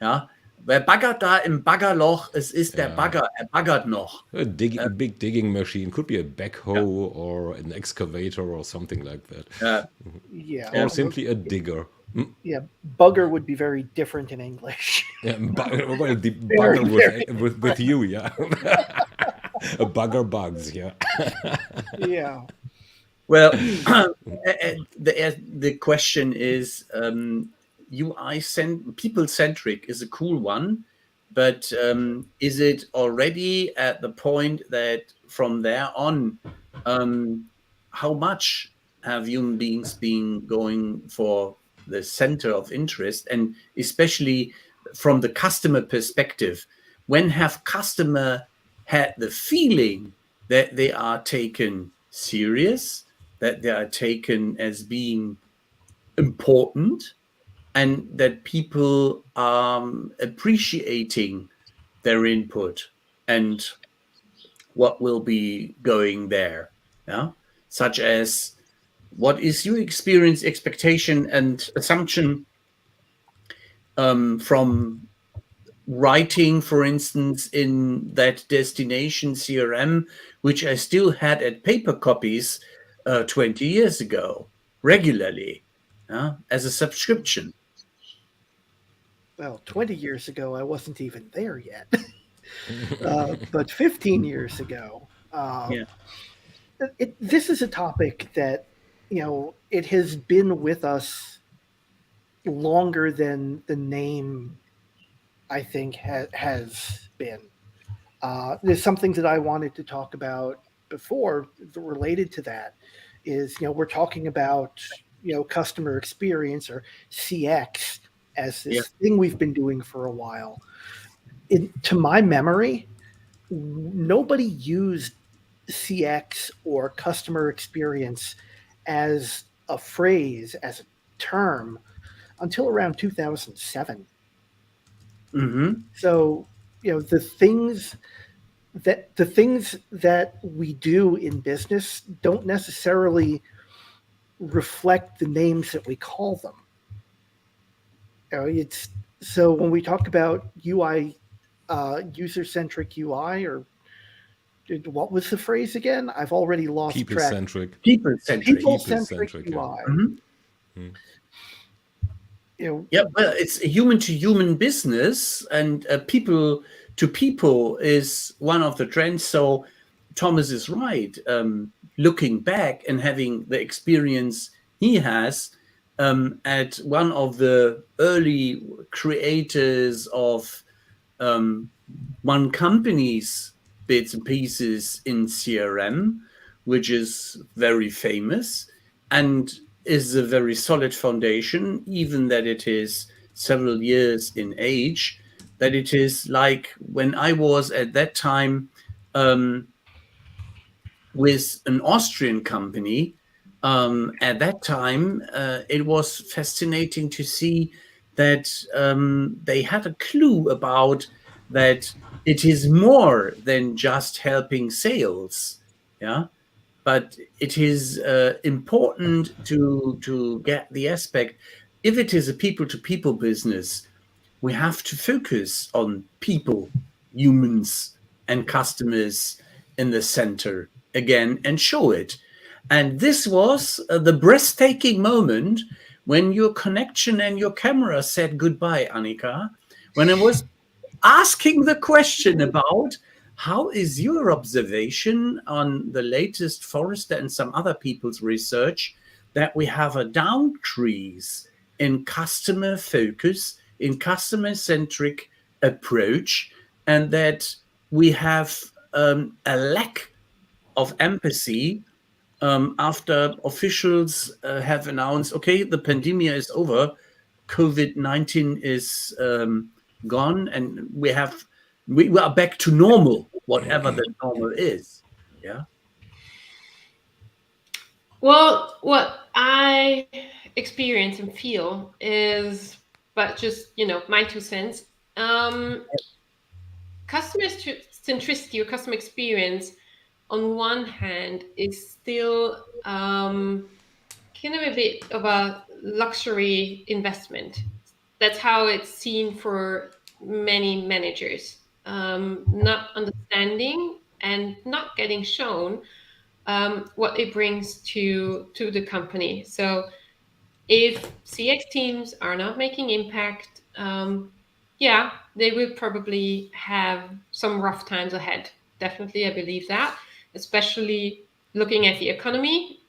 Ja? Wer baggert da im Baggerloch? Es ist der Bagger. Er baggert noch. A big digging machine. Could be a backhoe or an excavator or something like that. Yeah. Or simply a digger. Yeah, bugger would be very different in English. Yeah, well, the bugger with you, yeah. A bugger bugs, yeah. Yeah. Well, the question is, UI people-centric is a cool one, but is it already at the point that from there on, how much have human beings been going for the center of interest, and especially from the customer perspective, when have customer had the feeling that they are taken serious, that they are taken as being important, and that people are appreciating their input and what will be going there, such as what is your experience, expectation, and assumption from writing, for instance, in that destination CRM, which I still had at paper copies 20 years ago, regularly, as a subscription. Well, 20 years ago, I wasn't even there yet. But 15 years ago, this is a topic that, it has been with us longer than the name, I think, has been. There's something that I wanted to talk about before related to that is, we're talking about, customer experience or CX as this thing we've been doing for a while. To my memory, nobody used CX or customer experience as a phrase, as a term, until around 2007. Mm-hmm. So, the things that we do in business don't necessarily reflect the names that we call them. So when we talk about UI, user-centric UI, or what was the phrase again? I've already lost track. People-centric UI. Mm-hmm. Yeah, well, it's a human-to-human business, and people-to-people is one of the trends. So Thomas is right. Looking back and having the experience he has at one of the early creators of one company's bits and pieces in CRM, which is very famous and is a very solid foundation, even that it is several years in age, that it is like when I was at that time with an Austrian company. At that time, it was fascinating to see that they had a clue about that it is more than just helping sales, yeah. But it is important to get the aspect. If it is a people-to-people business, we have to focus on people, humans, and customers in the center again and show it. And this was the breathtaking moment when your connection and your camera said goodbye, Annika, when I was asking the question about how is your observation on the latest Forrester and some other people's research that we have a downcrease in customer focus, in customer-centric approach, and that we have a lack of empathy after officials have announced, okay, the pandemic is over, COVID-19 is gone, and we are back to normal, whatever the normal is. Yeah. Well, what I experience and feel is, but just, my 2 cents, customer centricity or customer experience on one hand is still kind of a bit of a luxury investment. That's how it's seen for many managers, not understanding and not getting shown what it brings to the company. So if CX teams are not making impact, yeah, they will probably have some rough times ahead. Definitely, I believe that, especially looking at the economy.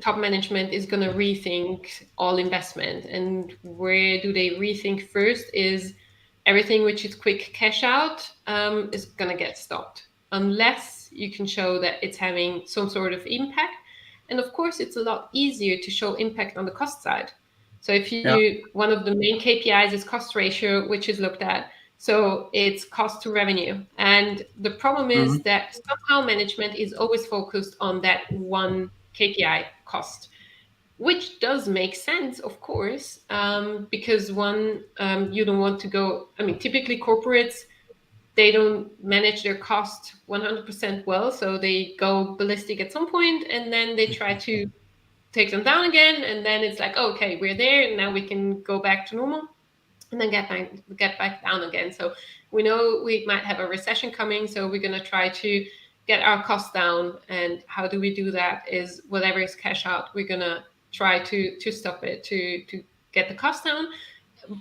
Top management is going to rethink all investment. And where do they rethink first is everything which is quick cash out is going to get stopped unless you can show that it's having some sort of impact. And of course, it's a lot easier to show impact on the cost side. So if one of the main KPIs is cost ratio, which is looked at. So it's cost to revenue. And the problem is that somehow management is always focused on that one KPI, cost, which does make sense, of course, because you don't want to go, typically corporates, they don't manage their cost 100% well. So they go ballistic at some point and then they try to take them down again. And then it's like, okay, we're there. And now we can go back to normal and then get back down again. So we know we might have a recession coming. So we're going to try to get our costs down. And how do we do that is whatever is cash out, we're going to try to stop it, to get the cost down.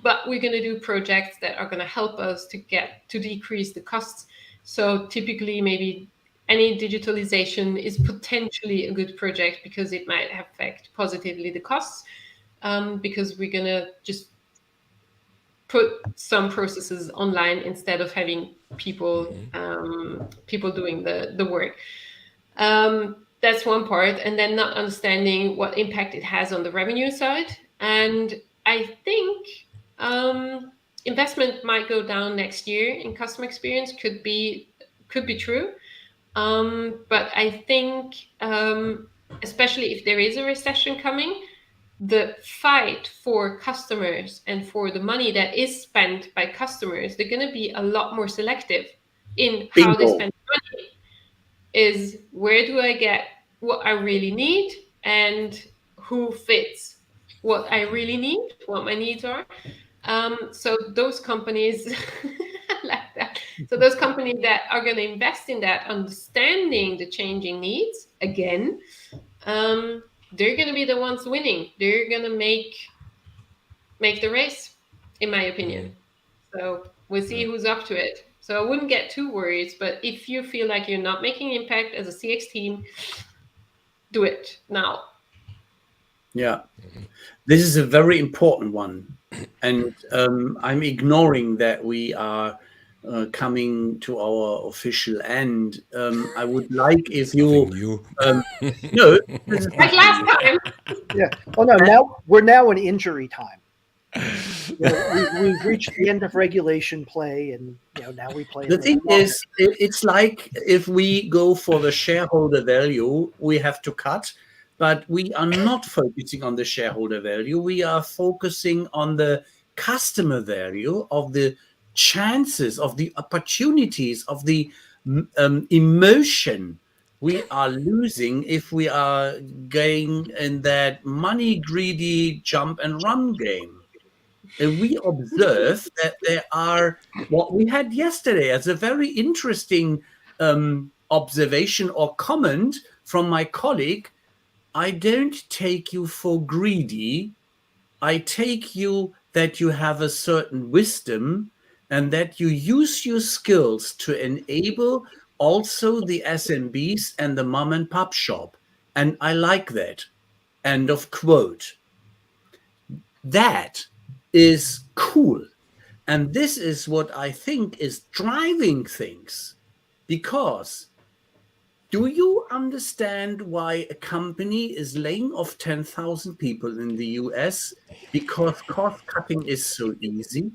But we're going to do projects that are going to help us to decrease the costs. So typically maybe any digitalization is potentially a good project because it might affect positively the costs, because we're going to just put some processes online instead of having people doing the work. That's one part. And then not understanding what impact it has on the revenue side. And I think investment might go down next year in customer experience, could be true. But I think, especially if there is a recession coming, the fight for customers and for the money that is spent by customers, they're going to be a lot more selective in how they spend money. Is where do I get what I really need and who fits what I really need, what my needs are. So those companies like that. So those companies that are going to invest in that, understanding the changing needs again, they're going to be the ones winning. They're going to make the race, in my opinion. So we'll see who's up to it. So I wouldn't get too worried. But if you feel like you're not making impact as a CX team, do it now. Yeah. This is a very important one. And I'm ignoring that we are coming to our official end. I would like if Nothing you, new. no, this is Like last time. Yeah. Oh no, now we're in injury time. We've reached the end of regulation play, and now we play. the thing is, it's like if we go for the shareholder value, we have to cut, but we are not focusing on the shareholder value. We are focusing on the customer value of the chances, of the opportunities, of the emotion we are losing if we are going in that money greedy jump and run game. And we observe that there are what we had yesterday as a very interesting observation or comment from my colleague. I don't take you for greedy. I take you that you have a certain wisdom and that you use your skills to enable also the SMBs and the mom and pop shop. And I like that. End of quote. That is cool. And this is what I think is driving things. Because do you understand why a company is laying off 10,000 people in the US because cost cutting is so easy?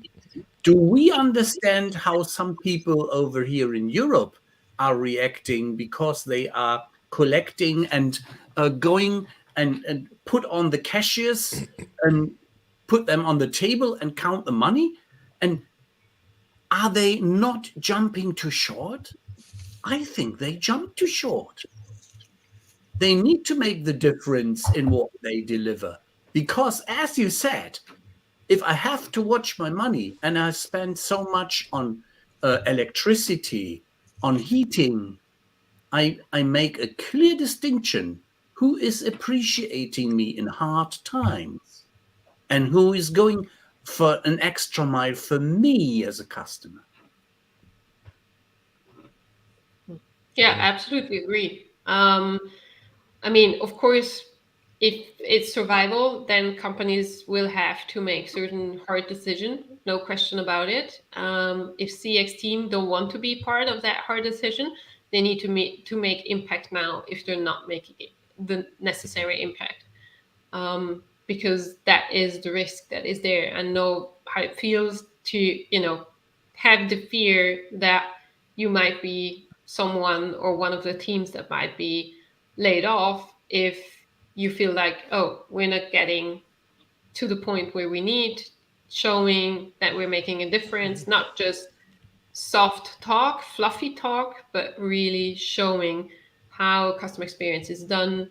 Do we understand how some people over here in Europe are reacting because they are collecting and going and put on the cashiers and put them on the table and count the money? And are they not jumping too short? I think they jump too short. They need to make the difference in what they deliver. Because as you said, if I have to watch my money and I spend so much on electricity, on heating, I make a clear distinction who is appreciating me in hard times and who is going for an extra mile for me as a customer. Yeah, absolutely agree. I mean, of course, if it's survival, then companies will have to make certain hard decisions, no question about it. If CX team don't want to be part of that hard decision, they need to make impact now if they're not making the necessary impact. Because that is the risk that is there, and know how it feels to, have the fear that you might be someone or one of the teams that might be laid off if you feel like, oh, we're not getting to the point where we need, showing that we're making a difference, not just soft talk, fluffy talk, but really showing how customer experience is done,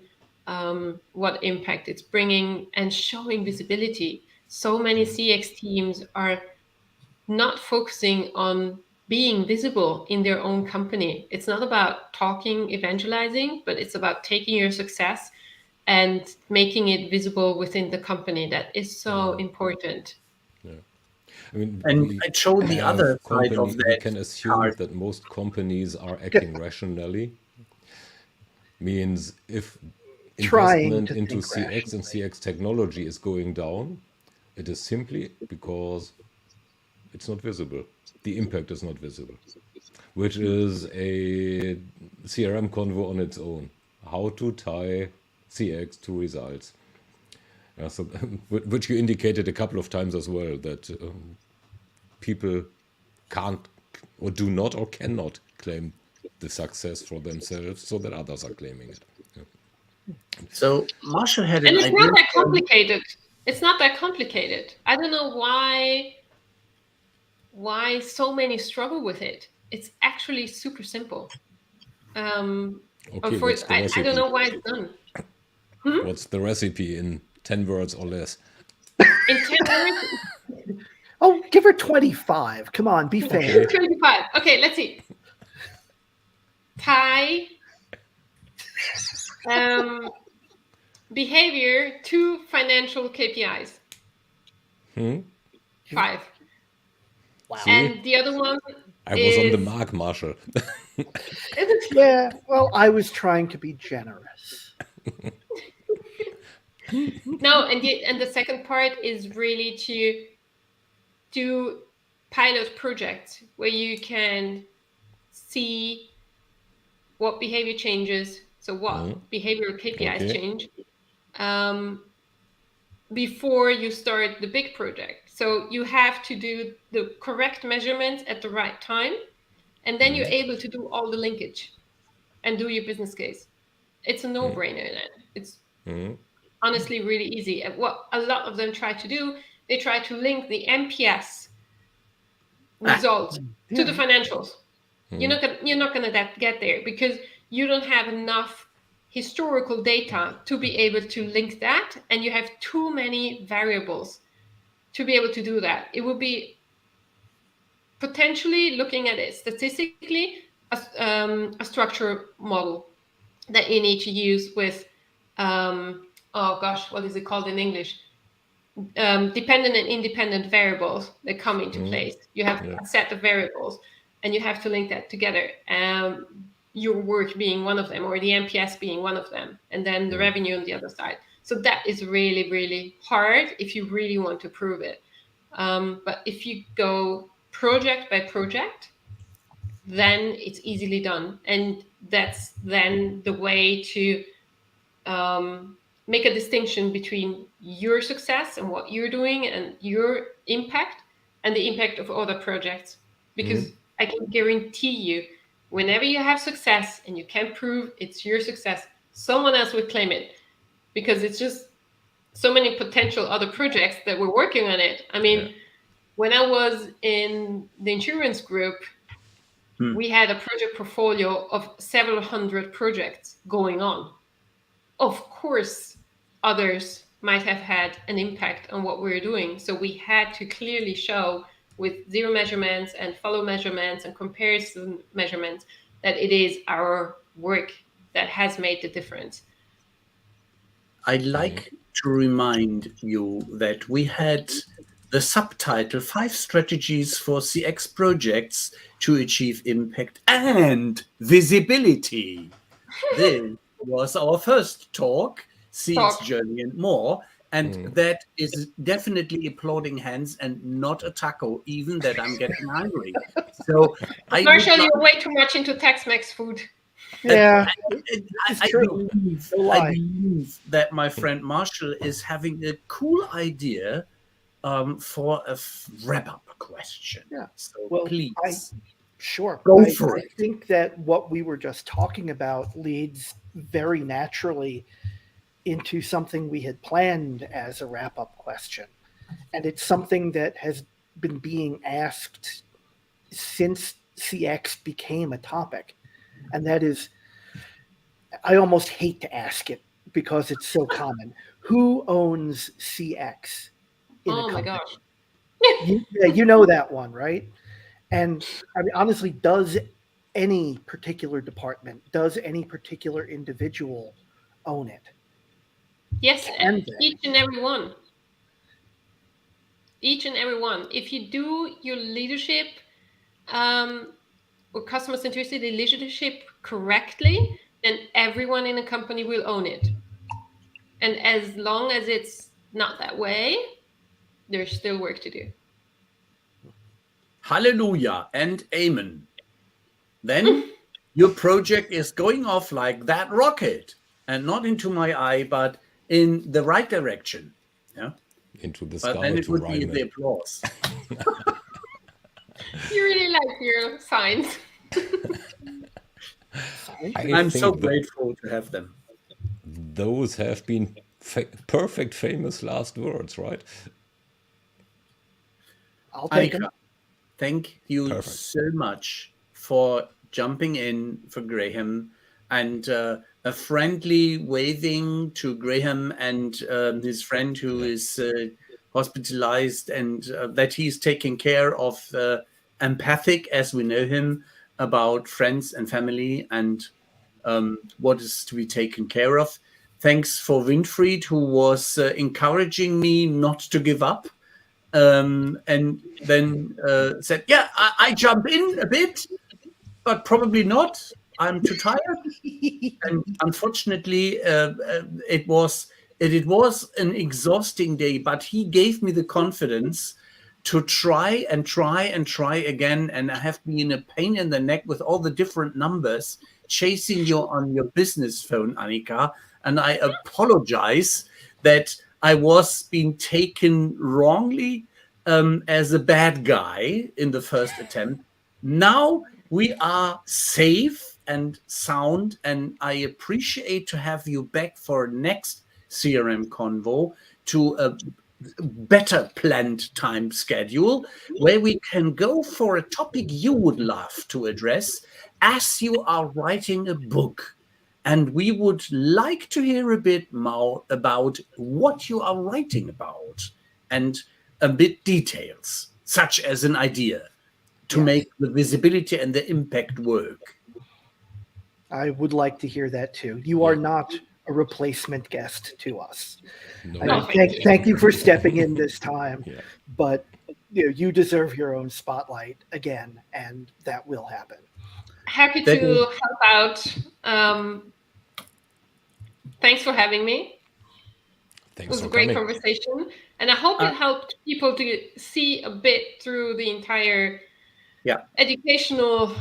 what impact it's bringing, and showing visibility. So many CX teams are not focusing on being visible in their own company. It's not about talking, evangelizing, but it's about taking your success and making it visible within the company. That is so important. Yeah. I mean, And I showed the other side of we that can assume card. that most companies are acting rationally. Means if Trying investment to into think CX and CX technology is going down, it is simply because it's not visible. The impact is not visible, which is a CRMKonvos on its own. How to tie CX to results. So, which you indicated a couple of times as well, that people can't or do not or cannot claim the success for themselves, so that others are claiming it. Yeah. So Marshall had And an it's idea. not that complicated. It's not that complicated. I don't know why so many struggle with it. It's actually super simple. Okay, what's the recipe? I don't know why it's done. What's the recipe in 10 words or less? In 10 words? Oh, give her 25. Come on, be fair. 25. Okay, let's see. Tie behavior to financial KPIs. 5. Wow. And the other one I was on the mark, Marshall. Yeah, well, I was trying to be generous. No, and the second part is really to do pilot projects where you can see what behavior changes, so what behavioral KPIs change, before you start the big project. So you have to do the correct measurements at the right time, and then you're able to do all the linkage and do your business case. It's a no-brainer then. It's honestly really easy. And what a lot of them try to do, they try to link the NPS results to the financials. You're not gonna get there because you don't have enough historical data to be able to link that, and you have too many variables to be able to do that. It would be potentially, looking at it statistically, a structure model that you need to use with what is it called in English? Dependent and independent variables that come into place. You have a set of variables, and you have to link that together. Your work being one of them, or the NPS being one of them, and then the revenue on the other side. So that is really, really hard if you really want to prove it. But if you go project by project, then it's easily done. And that's then the way to make a distinction between your success and what you're doing and your impact and the impact of other projects. Because I can guarantee you, whenever you have success and you can prove it's your success, someone else would claim it, because it's just so many potential other projects that were working on it. I mean, when I was in the insurance group, we had a project portfolio of several hundred projects going on. Of course, others might have had an impact on what we were doing. So we had to clearly show with zero measurements and follow measurements and comparison measurements that it is our work that has made the difference. I'd like to remind you that we had the subtitle 5 Strategies for CX Projects to Achieve Impact and Visibility. This was our first talk, CX Journey and More. And that is definitely applauding hands and not a taco, even that I'm getting hungry. So Marshall, you're way too much into Tex-Mex food. Yeah, I believe that my friend Marshall is having a cool idea for a wrap-up question. Yeah. So well, please. Go for it. I think that what we were just talking about leads very naturally into something we had planned as a wrap-up question. And it's something that has been being asked since CX became a topic. And that is, I almost hate to ask it because it's so common. Who owns CX in a company? My gosh. You know that one, right? And I mean, honestly, does any particular department, does any particular individual own it? Yes, each and every one. Each and every one. If you do your leadership or customer centricity leadership correctly, then everyone in a company will own it. And as long as it's not that way, there's still work to do. Hallelujah and amen. Then your project is going off like that rocket, and not into my eye, but in the right direction. Yeah. Into the sky. But then it would be the applause. You really like your signs. I'm so grateful to have them. Those have been perfect, famous last words, right? I'll take it. Thank you so much for jumping in for Graham, and a friendly waving to Graham and his friend who is hospitalized, and that he's taking care of empathic, as we know him, about friends and family and what is to be taken care of. Thanks for Winfried, who was encouraging me not to give up. And then said, yeah, I jump in a bit, but probably not. I'm too tired. And unfortunately, it was an exhausting day, but he gave me the confidence to try and try and try again. And I have been a pain in the neck with all the different numbers chasing you on your business phone, Annika. And I apologize that I was being taken wrongly as a bad guy in the first attempt. Now we are safe and sound, and I appreciate to have you back for next CRM Convo to a better planned time schedule where we can go for a topic you would love to address as you are writing a book. And we would like to hear a bit more about what you are writing about and a bit details, such as an idea to make the visibility and the impact work. I would like to hear that too. You are not a replacement guest to us. No. Thank you for stepping in this time, but you deserve your own spotlight again, and that will happen. Happy to help out. Thanks for having me. It was a great conversation, and I hope it helped people to see a bit through the entire educational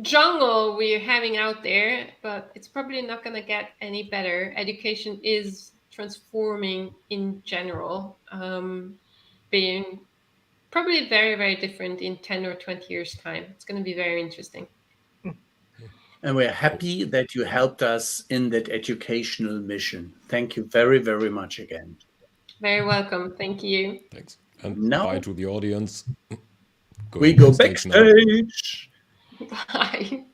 jungle we're having out there, but it's probably not going to get any better. Education is transforming in general, being probably very, very different in 10 or 20 years' time. It's going to be very interesting. And we're happy that you helped us in that educational mission. Thank you very, very much again. Very welcome. Thank you. Thanks. And bye to the audience. We go backstage. Bye.